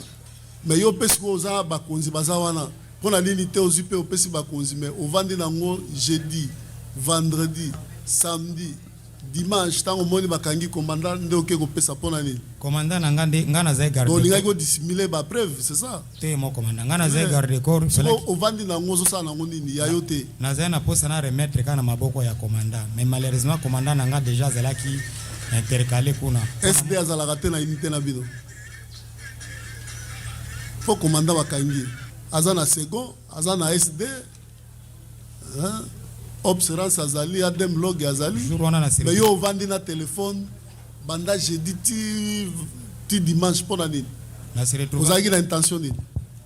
mais yo pesa ko za bakonzi baza wana pona nini te ozui pe opesi bakonzi mais ovandi nango jeudi vendredi samedi dimanche tango moni bakangi commandant nde oke ko pesa pona nini commandant ngana za garde donc linga ko dissimuler ba preuve c'est ça te mo commandant ngana za garde corps ovandi nango zo sana nango nini ya yote na za na posa na remettre kana maboko ya commandant mais malheureusement commandant nanga déjà zalaki intercalé kuna SD azalaka te na unité na bino faut commandant bakangi aza na second aza na SD hein observance azali adem log azali mais yo vandi na téléphone banda jeudi ti dimanche pour nini na se retrouver ozaki na intention nini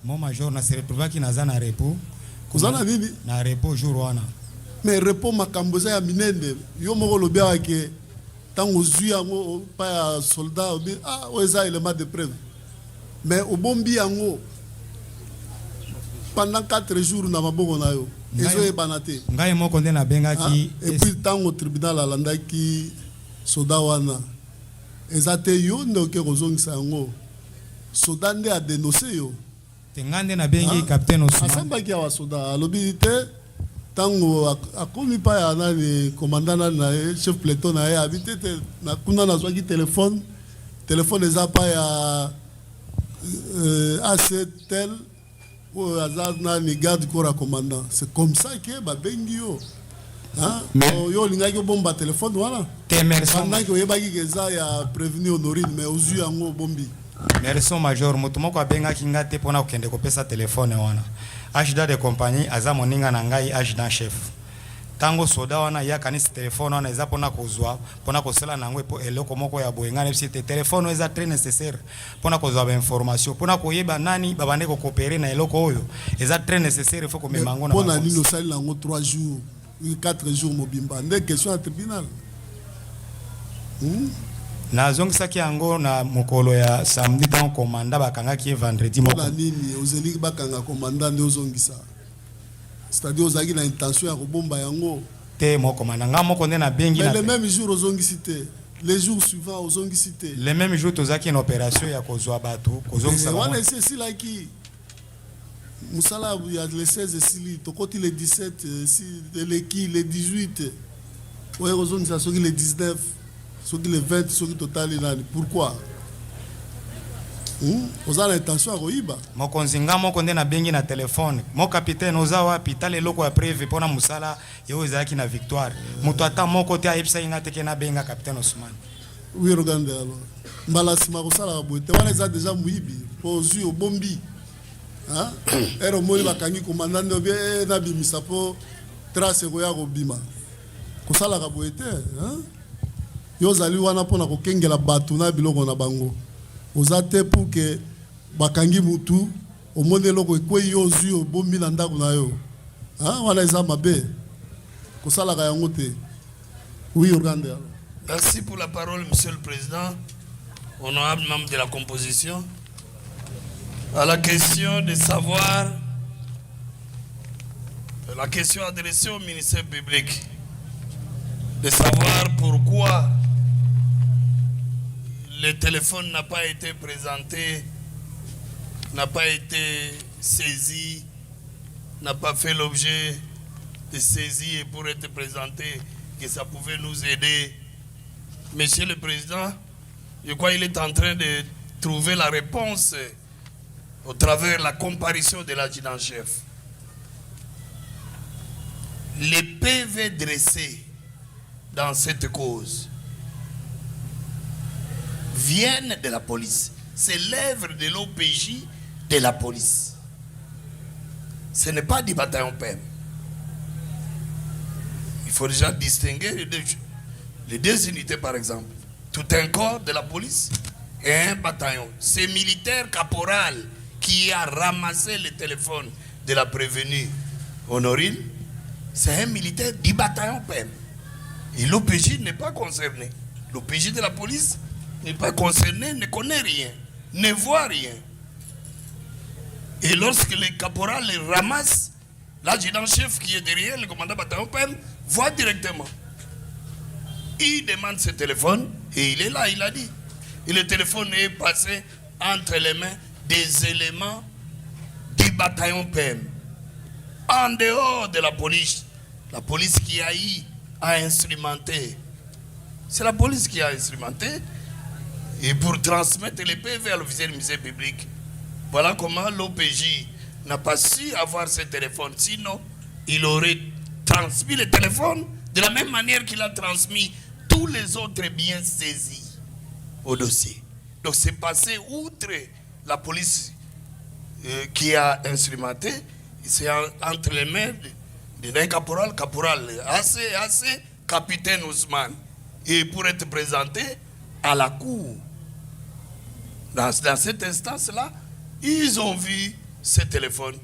mon major na se retrouver ki na za na repos kozana nini na repos jour wana mais repos makambo eza ya minene yo moko lobiaka ke ntango ozwi yango pa ya soldat obi oyo eza élément de preuve mais obombi yango pendant 4 jours na maboko na yo ezoyebana te ngai moko nde nabengaki et puis ntango tribunal alandaki soda wana eza te yo nde oke kozongisa yango soda nde adenonse yo te ngai nde nabengi capitaine Ousmane asambaki awa soda alobi te ntango akomi pa ya nani commandant na ye chef peloton na ye abi te kuna nazwaki telefone eza pa ya AC tel oyo aza nani garde corps ya commandant c'est comme ça ke babengi yo yo olingaki obomba telefone wana pendant ke oyebaki ke eza ya prévenu Honorine mais ozwi yango obombi merci major moto moko abengaki nga te mpona kokende kopesa telefone wana agida de compagnie aza moninga na ngai agida chef tango soda wana yakanisi telefone wana eza mpona kozwa mpona kosala nango eloko moko ya boye ngana bisite telefone eza très nécessaire mpona kozwa bainformation mpona koyeba nani babande kokopere na eloko oyo eza très nécessaire il faut komema yango na mpona nini osali nango 3 jours 4 jours mobimba nde question ya tribunal nazongisaki yango na mokolo ya samedi ntango komanda bakangaki ye vendredi moko mpona nini ozeli bakanga komanda nde ozongisa c'est-à-dire ozalaki na intention ya kobomba yango te mokomanda nga moko nde nabengi mais le même jour ozongisi te les jours suivants ozongisi te le même jour tozalaki na opération ya kozwa bato kozongisa wana esi esilaki mosala ya le 16 esili tokoti le 17 eleki le 18 oye kozongisa soki le 19 soki le 20 soki totali nani pourquoi oza na intention ya koyiba mokonzi nga moko nde nabengi na telefone mo capitaine oza wapi tala eloko ya preve mpona mosala yo ezalaki na victoire moto ata moko te ayebisaki nga teke nabenga capitaine Ousmane oui regande alors mbala nsima kosalaka boye te wana eza deja moyibi mpo ozwi obombi ere omoni bakangi komanda nde obi nabimisa mpo trace ekoya kobima kosalaka boye te yo ozali wana mpona kokengela bato na biloko na bango oza te pour que bakangi mutu omoni eloko ekwei yo ozwi obombi na ndako na yo wana eza mabe kosalaka yango te oui Organde. Merci pour la parole, Monsieur le Président, honorable membre de la composition. À la question de savoir, la question adressée au ministère public, de savoir pourquoi le téléphone n'a pas été présenté, n'a pas été saisi, n'a pas fait l'objet de saisie et pour être présenté, que ça pouvait nous aider. Monsieur le Président, je crois qu'il est en train de trouver la réponse au travers de la comparution de l'adjudant-chef. Les PV dressés dans cette cause viennent de la police. C'est l'œuvre de l'OPJ de la police. Ce n'est pas du bataillon PM. Il faut déjà distinguer les deux unités, par exemple. Tout un corps de la police et un bataillon. C'est militaire caporal qui a ramassé le téléphone de la prévenue Honorine. C'est un militaire du bataillon PM. Et l'OPJ n'est pas concerné. L'OPJ de la police n'est pas concerné, ne connaît rien, ne voit rien. Et lorsque le caporal les ramasse, l'adjudant-chef qui est derrière, le commandant bataillon PM, voit directement. Il demande ce téléphone et il est là, il a dit. Et le téléphone est passé entre les mains des éléments du bataillon PM. En dehors de la police qui a eu à instrumenter. C'est la police qui a instrumenté et pour transmettre les PV à l'officier du ministère public. Voilà comment l'OPJ n'a pas su avoir ce téléphone. Sinon, il aurait transmis le téléphone de la même manière qu'il a transmis tous les autres biens saisis au dossier. Donc c'est passé outre la police qui a instrumenté, c'est entre les mains d'un caporal, AC, capitaine Ousmane. Et pour être présenté à la cour, dans cette instance-là, ils ont vu ce téléphone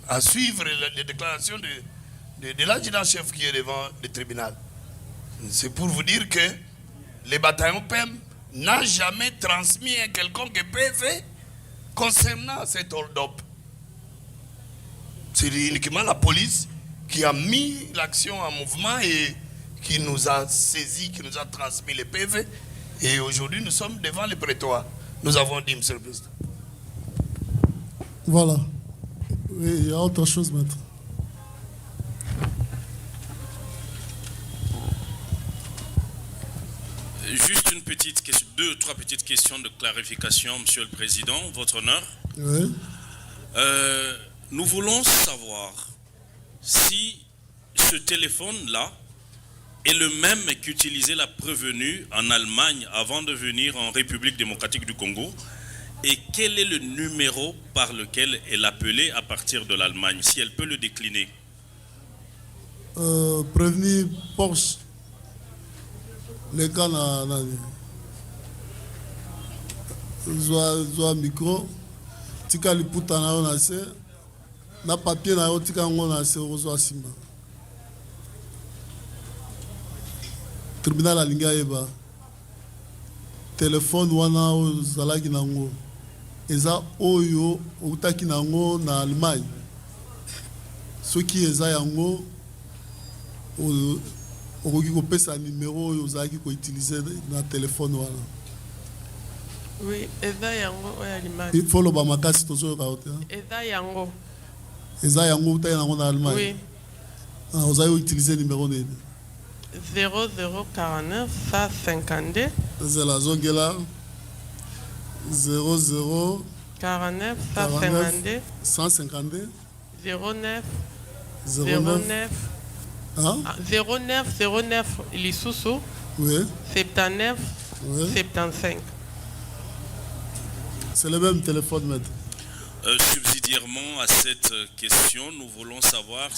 à suivre les déclarations de l'adjudant-chef qui est devant le tribunal. C'est pour vous dire que les bataillons PEM n'a jamais transmis un quelconque PV concernant cet hold-up. C'est uniquement la police qui a mis l'action en mouvement et qui nous a saisi, qui nous a transmis les PV. Et aujourd'hui, nous sommes devant le prétoire. Nous avons dit, Monsieur le Président. Voilà. Oui, il y a autre chose, maître. Juste une petite question, 2 ou 3 petites questions de clarification, Monsieur le Président, votre honneur. Oui. Nous voulons savoir si ce téléphone-là est le même qu'utilisait la prévenue en Allemagne avant de venir en République démocratique du Congo, et quel est le numéro par lequel elle appelait à partir de l'Allemagne, si elle peut le décliner. Prévenu Porsche. Les gars, zoa micro, tika liputa na yo na se, na papier na yo tika ngo na se ozoa simba. Tribunal alinga yeba. Téléphone wana ozalaki nango. Eza oyo utaki nango na Allemagne. Soki eza yango okoki kopesa numéro oyo ozalaki koutilize na téléphone wana. Oui, eza yango oyo Allemagne. Il faut loba makasi tozoyoka yo te. Eza yango. Eza yango utaki nango na Allemagne. Oui. Ozalaki koutilize numéro nini? 0049 152. Zela zongela 00 49 152 152 09 09 hein? 09 Lisusu. Oui. 79 Oui. 75. C'est le même téléphone, maître. Subsidiairement à cette question, nous voulons savoir,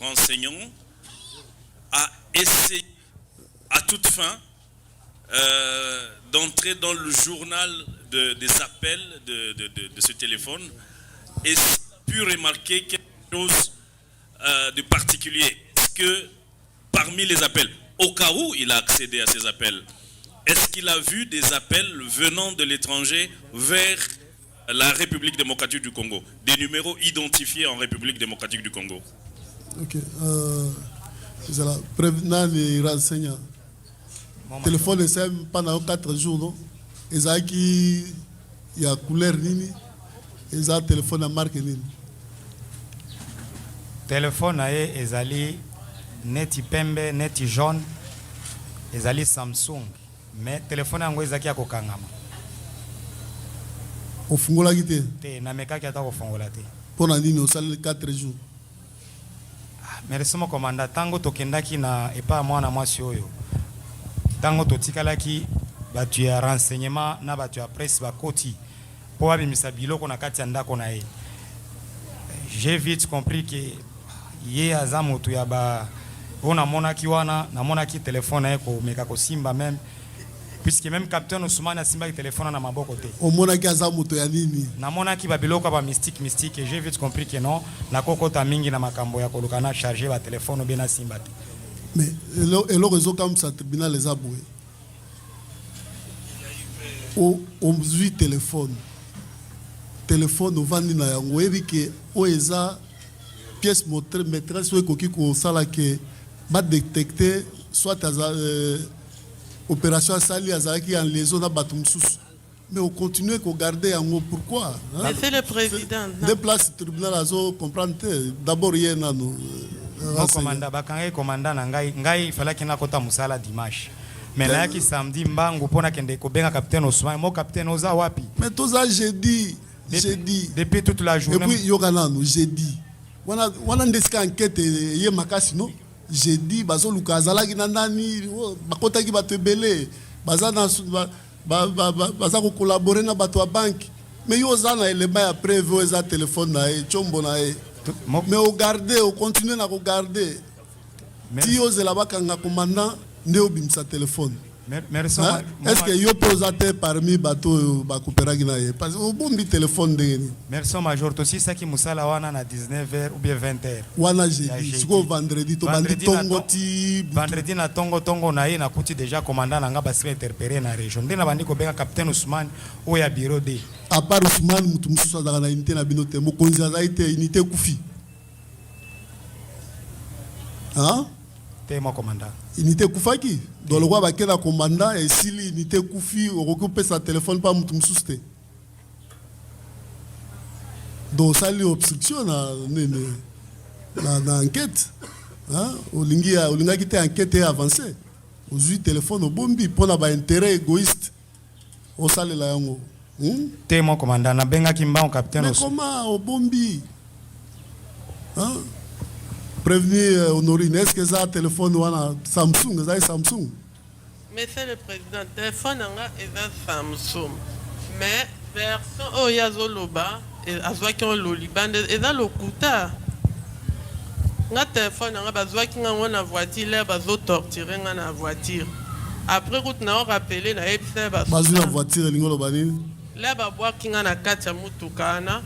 renseignons, à essayer à toute fin d'entrer dans le journal des appels de ce téléphone et pu remarquer quelque chose de particulier. Est-ce que parmi les appels, au cas où il a accédé à ces appels, est-ce qu'il a vu des appels venant de l'étranger vers la République démocratique du Congo, des numéros identifiés en République démocratique du Congo? Ok. Prévenant les renseignants. Le téléphone est pendant 4 jours, non? Il y a couleur nini, il y a téléphone à marque nini. Téléphone aye ezali neti pembe, neti jaune, ezali Samsung. Mais téléphone yango ezaki ya kokangama. Ofungola kite? Te na mekaki ata kofungola te. Pona nini osali 4 jours? Merci mon commandant. Tango tokendaki na epa mwana mwasi oyo. Tango totikalaki batu ya renseignement na batu ya presse bakoti po abimisa biloko na kati ya ndako na ye. J'ai vite compris que ye aza moto ya ba ona monaki wana na monaki téléphone na ye ko meka ko simba même puisque même capitaine Ousmane asimba ki téléphone na maboko te. O monaki aza moto ya nini? Na monaki ba biloko ba mystique et j'ai vite compris que non na kokota mingi na makambo ya koluka na charger ba téléphone bena simba te. Mais eloko ezo comme ça tribunal les aboué. O mzui téléphone. Téléphone ovandi na yango ebi ke o eza pièce maîtresse ou koki ko sala ke ba détecter soit opération sali azaki en liaison na batum sous. Mais on continue à garder yango pourquoi? Mais c'est le président. Des places tribunal azo comprendre d'abord hier nano. Mon commandant bakanga commandant na ngai fallait qu'il na kota musala dimanche. Mais là qui samedi mbangu pona kende ko benga capitaine Ousmane, mon capitaine oza wapi? Mais tout ça jeudi depuis toute la journée. Et puis yokana no jeudi. Wana ndeska enquête ye makasi no. Jeudi bazo lukazala ki nandani bakota ki batebele baza na baza ko collaborer na bato ya banque. Mais yo za na élément ya preuve eza téléphone na e chombo na e. Mais au garder, au continuer à regarder. Si vous avez un commandant, ne obim sa téléphone. Merci. Est-ce que yo posate parmi bateau bakuperaki na ye? Parce que au bon téléphone de. Merci major. Aussi ça qui musala wana na 19h ou bien 20h. Wana jeudi. Siko vendredi to bandi tongo ti. Vendredi na tongo na ye na kuti déjà commandant nanga basi interpellé na région. Ndena bandi ko benga capitaine Ousmane o ya bureau D. À part Ousmane mutu mususu azaka na unité na bino te. Mokonzi azaite unité kufi. Hein? Mon commandant. Unité Koufaki. Dans le roi Bakena commandant et si l'unité Koufi recoupe sa téléphone pas moutoum souste. Donc ça lui obstruction na enquête. Hein? Olinga qui était enquête et avancé. Aujourd'hui téléphone au bombi pour na ba intérêt égoïste. Au sale la yango. Té mon commandant na benga kimba au capitaine. Mais comment au bombi? Hein? Prévenir Honorine, est-ce que ça téléphone ou Samsung, ça Samsung? Monsieur le Président, téléphone est un Samsung. Mais version Oyazoloba, azwaki on loliban, et dans le kuta. Nga téléphone nga bazwaki nga na voiture, là bazo torturer nga na voiture. Après route na rappelé na ebisa bazo na voiture lingolo bani. Là babwaki nga na kati ya mutuka na.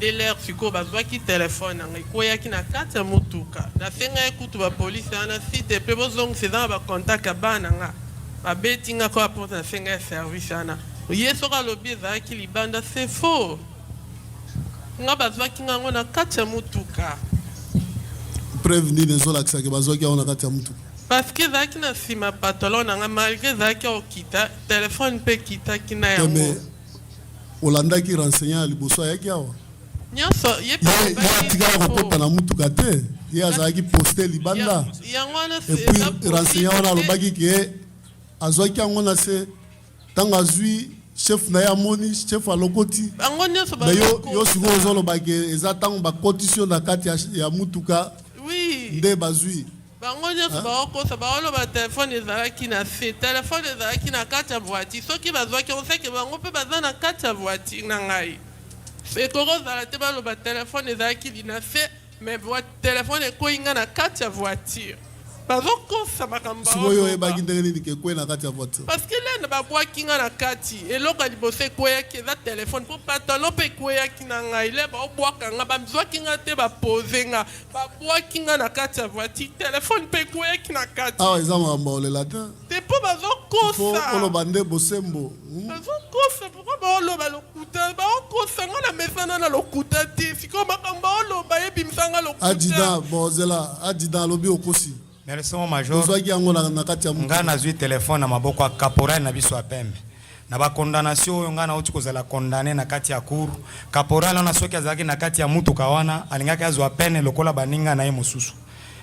De l'air siko bazwaki téléphone nanga ikoyaki na kati ya mutuka nasenga ekutu ba police ana site pe bozong seza ba contact bana nga babeti nga ko apporte nasenga service ana yeso ka lobi ezalaki libanda c'est faux nga bazwaki nga ngo na kati ya mutuka prévenir les autres que bazwaki na kati ya mutuka parce que ezalaki na sima patolon nanga malgré ezalaki okita téléphone pe kita kina yango mais Olanda qui renseignant liboso ayaki awa nyonso ye tika kokota na mutuka te ye azalaki poste libanda et puis renseignant wana alobaki ke azwaki yango na se ntango azwi chef na ye amoni chef alokoti yo sikoyo ozoloba ke eza ntango bakotisi na kati ya mutuka nde bazwi bango nyonso baokosa baoloba telefone ezalaki na se telefone ezalaki na kati ya voiture soki bazwaki oseke bango mpe baza na kati ya voiture na ngai ekozala te baloba telefone ezalaki lina se mais telefone ekoyinga na kati ya voiture bazokosa makambo sikoyo oyebaki ndenge nini ke ekweyi na kati ya voiture parce que lende babwaki nga na kati eloko ya liboso ekweyaki eza telefone mpo patalo mpe ekweyaki na ngai le baobwaka nga bazwaki nga te bapose nga babwaki nga na kati ya voiture telefone mpe ekweyaki na kati awa eza makambo olela te te mpo bazokosa oloba nde bosembo bazokosa pourkoi baoloba lokuta baokosa nga na mesana na lokuta te sikoyo makambo baoloba yebimisa nga lokuta adida bozela adida alobi okosi Merci mon major. Nga nazwi telefone na maboko ya caporal na biso ya pembe. Na ba condamnation oyo nga na uti kozala condamné na kati ya cour. Caporal na soki azaki na kati ya mutuka wana alingaki azwa pene lokola baninga na ye mosusu.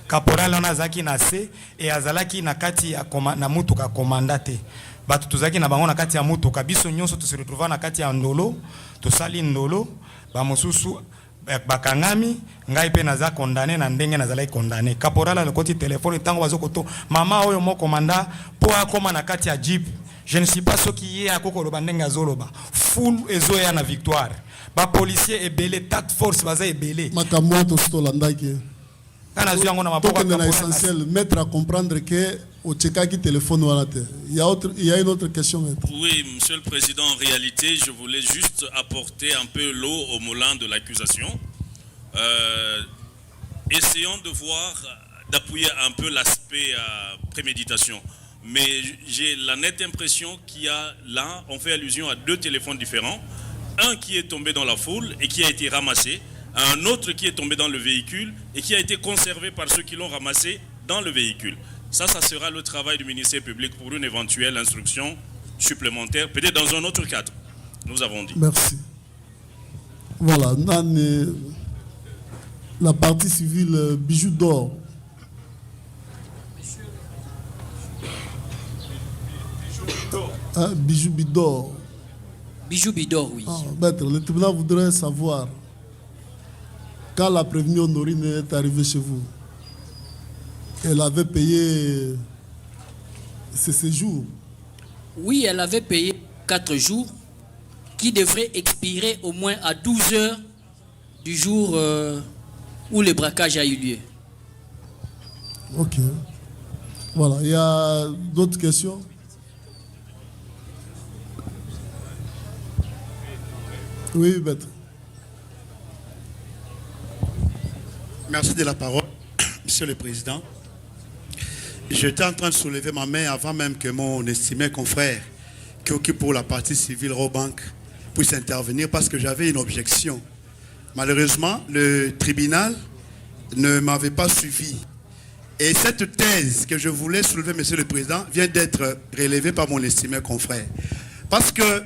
Caporal na azaki na se et azalaki na kati ya na mutuka komanda te. Batu tuzaki na bango na kati ya mutuka biso nyonso tu se retrouva na kati ya ndolo, tosali ndolo, ba mosusu bakangami ngai pe naza condamné na ndenge nazalaki condamné caporal alokoti téléphone tango bazokoto mama oyo mo commanda po akoma na kati ya jeep je ne sais pas soki ye akokoloba ndenge azoloba full ezoya na victoire ba policier ebele task force baza ebele makambo tostolandaki kana zwi yango na maboko ya essentiel mettre à comprendre que au tchekaki téléphone wana te il y a une autre question maître. Oui monsieur le président, en réalité je voulais juste apporter un peu l'eau au moulin de l'accusation. Essayons de voir, d'appuyer un peu l'aspect préméditation, mais j'ai la nette impression qu'il y a là, on fait allusion à deux téléphones différents, un qui est tombé dans la foule et qui a été ramassé, un autre qui est tombé dans le véhicule et qui a été conservé par ceux qui l'ont ramassé dans le véhicule. Ça sera le travail du ministère public pour une éventuelle instruction supplémentaire, peut-être dans un autre cadre, nous avons dit. Merci. Voilà, la partie civile Bijou d'or. Bijou Bidor. Bijou Bidor, oui. Maître, le tribunal voudrait savoir quand la prévenue Honorine est arrivée chez vous. Elle avait payé ses séjours. Oui, elle avait payé 4 jours qui devraient expirer au moins à 12 heures du jour où le braquage a eu lieu. Ok. Voilà. Il y a d'autres questions? Oui, maître. Merci de la parole, Monsieur le Président. J'étais en train de soulever ma main avant même que mon estimé confrère qui occupe pour la partie civile Robank puisse intervenir parce que j'avais une objection. Malheureusement, le tribunal ne m'avait pas suivi. Et cette thèse que je voulais soulever, Monsieur le Président, vient d'être relevée par mon estimé confrère. Parce que,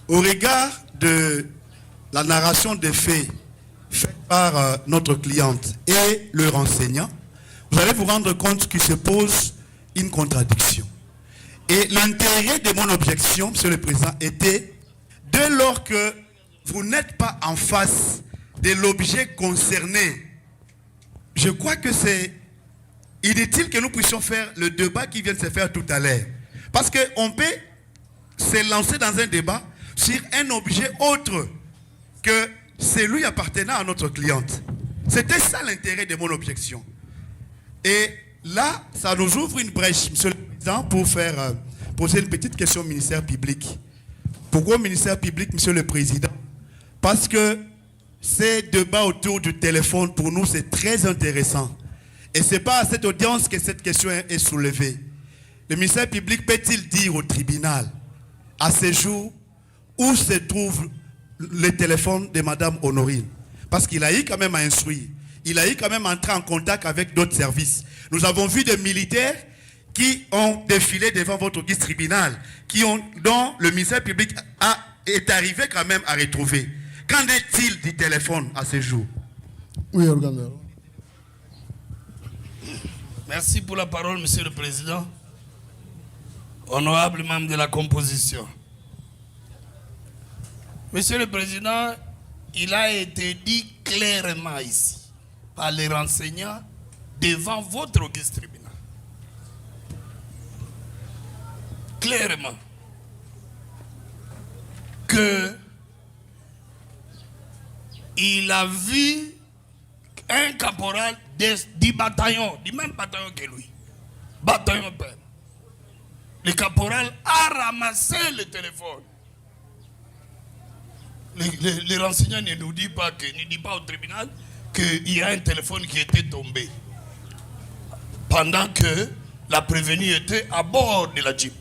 au regard de la narration des faits faite par notre cliente et le renseignant, vous allez vous rendre compte qu'il se pose une contradiction. Et l'intérêt de mon objection, Monsieur le Président, était, dès lors que vous n'êtes pas en face de l'objet concerné, je crois que c'est inutile que nous puissions faire le débat qui vient de se faire tout à l'heure. Parce qu'on peut se lancer dans un débat sur un objet autre que celui appartenant à notre cliente. C'était ça l'intérêt de mon objection. Et là, ça nous ouvre une brèche, Monsieur le Président, pour faire poser une petite question au ministère public. Pourquoi au ministère public, Monsieur le Président? Parce que ces débats autour du téléphone, pour nous, c'est très intéressant. Et ce n'est pas à cette audience que cette question est soulevée. Le ministère public peut-il dire au tribunal, à ce jour, où se trouve le téléphone de Madame Honorine? Parce qu'il a eu quand même à instruire. Il a eu quand même à entrer en contact avec d'autres services. Nous avons vu des militaires qui ont défilé devant votre guide tribunal, dont le ministère public est arrivé quand même à retrouver. Qu'en est-il du téléphone à ce jour? Oui, organe. Merci pour la parole, Monsieur le Président. Honorable membre de la composition. Monsieur le Président, il a été dit clairement ici, par les renseignants, devant votre auguste tribunal. Clairement, que il a vu un caporal du bataillon, du même bataillon que lui, bataillon père. Le caporal a ramassé le téléphone. Les renseignants ne nous disent pas, au tribunal qu'il y a un téléphone qui était tombé pendant que la prévenue était à bord de la Jeep.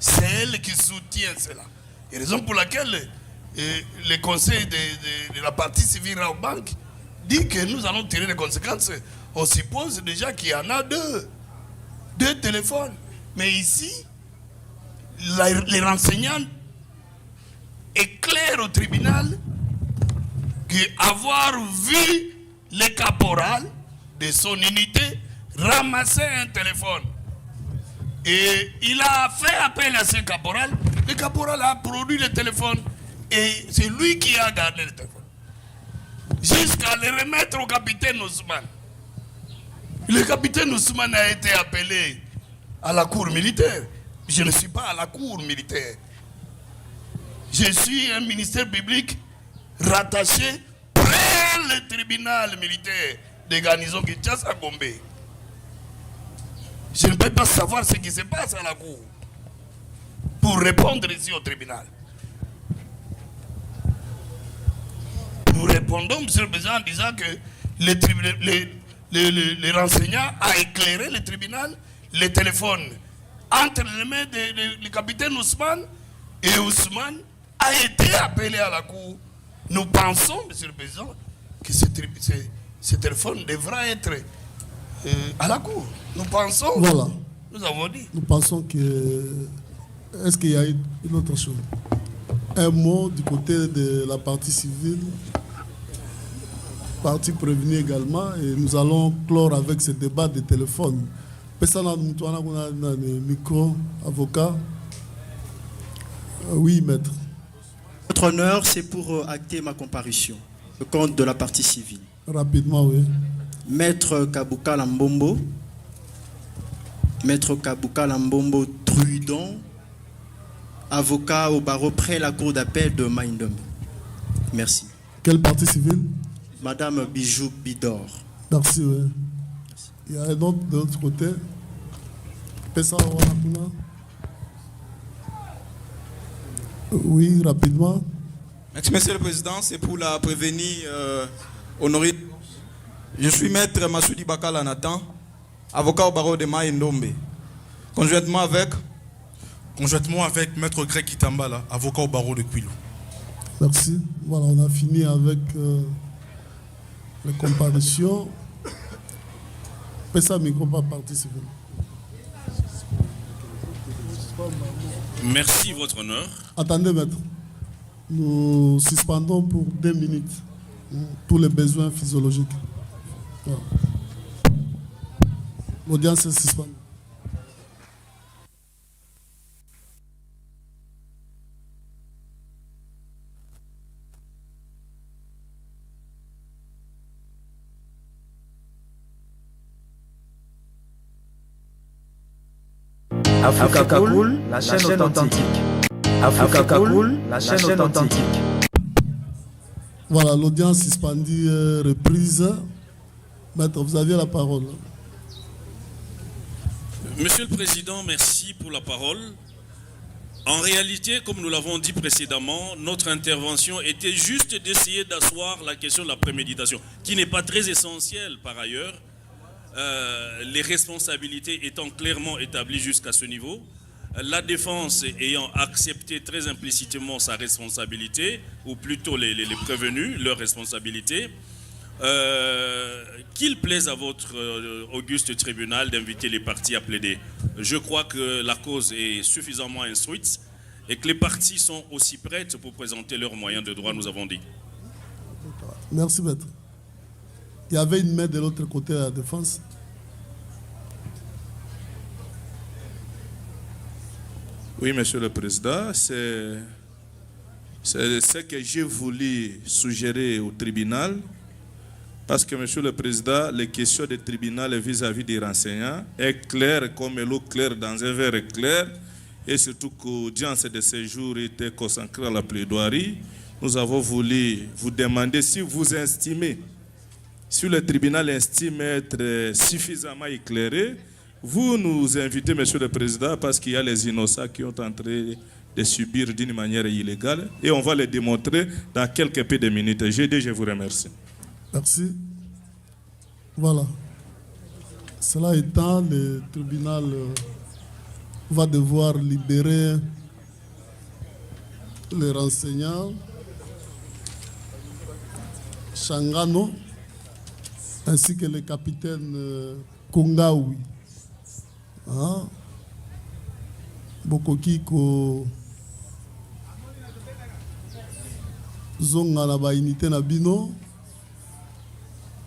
C'est elle qui soutient cela. Et raison pour laquelle le conseil de la partie civile Raobank dit que nous allons tirer les conséquences. On suppose déjà qu'il y en a deux téléphones. Mais ici, les renseignants éclairent au tribunal qu'avoir vu le caporal de son unité ramasser un téléphone. Et il a fait appel à ce caporal. Le caporal a produit le téléphone. Et c'est lui qui a gardé le téléphone. Jusqu'à le remettre au capitaine Ousmane. Le capitaine Ousmane a été appelé à la cour militaire. Je ne suis pas à la cour militaire. Je suis un ministère public rattaché près le tribunal militaire de garnison Kinshasa Gombe. Je ne peux pas savoir ce qui se passe à la cour pour répondre ici au tribunal. Nous répondons, Monsieur le Président, en disant que les renseignants a éclairé le tribunal, le téléphone entre les mains du capitaine Ousmane, et Ousmane a été appelé à la cour. Nous pensons, Monsieur le Président, que ce téléphone devra être à la cour. Nous pensons, voilà. Nous avons dit. Nous pensons que... Est-ce qu'il y a une autre chose? Un mot du côté de la partie civile, partie prévenue également, et nous allons clore avec ce débat de téléphone. Micro, avocat. Oui, maître. Votre honneur, c'est pour acter ma comparution. Le compte de la partie civile. Rapidement, oui. Maître Kabuka Lambombo. Maître Kabuka Lambombo Trudon. Avocat au barreau près la cour d'appel de Maïndom. Merci. Quelle partie civile? Madame Bijou Bidor. Merci, oui. Il y a un autre de l'autre côté. Oui, rapidement. Merci, Monsieur le Président. C'est pour la prévenir honorée. Je suis maître Massoudi Bakala Nathan, avocat au barreau de Maïndombe. Conjointement avec maître Greg Kitambala, avocat au barreau de Kwilu. Merci. Voilà, on a fini avec les comparutions. Pessa micro pas participer. Merci, Votre Honneur. Attendez, maître. Nous suspendons pour 2 minutes pour les besoins physiologiques. Voilà. L'audience est suspendue. Africa Cool, la chaîne authentique. Africa Cool, la chaîne authentique. Voilà, l'audience suspendue reprise. Maître, vous aviez la parole. Monsieur le Président, merci pour la parole. En réalité, comme nous l'avons dit précédemment, notre intervention était juste d'essayer d'asseoir la question de la préméditation, qui n'est pas très essentielle par ailleurs. Les responsabilités étant clairement établies jusqu'à ce niveau, la défense ayant accepté très implicitement sa responsabilité, ou plutôt les prévenus, leur responsabilité, qu'il plaise à votre auguste tribunal d'inviter les parties à plaider. Je crois que la cause est suffisamment instruite et que les parties sont aussi prêtes pour présenter leurs moyens de droit, nous avons dit. Merci, maître. Il y avait une main de l'autre côté à la défense. Oui, Monsieur le Président, c'est ce que j'ai voulu suggérer au tribunal, parce que, Monsieur le Président, les questions du tribunal vis-à-vis des renseignants est claire comme l'eau claire dans un verre clair, et surtout que l'audience de ce jour était consacrée à la plaidoirie. Nous avons voulu vous demander si vous estimez, si le tribunal estime être suffisamment éclairé, vous nous invitez, Monsieur le Président, parce qu'il y a les innocents qui ont tenté de subir d'une manière illégale, et on va les démontrer dans quelques peu de minutes. Je vous remercie. Merci. Voilà. Cela étant, le tribunal va devoir libérer les renseignants Changano ainsi que le capitaine Kongaoui. Bokoki ko zonga na ba unité na bino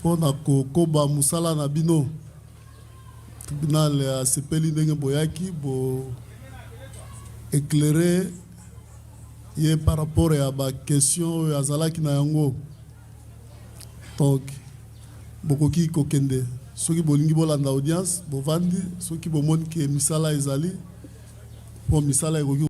pona ko koba musala na bino. Tribunal a sepeli ndenge boyaki bo éclairer ye par rapport à ba question ya zalaki na yango. Donc bokoki ko kende soki bolingi bolanda audience bovandi soki bomoni ke misala ezali po misala ekoki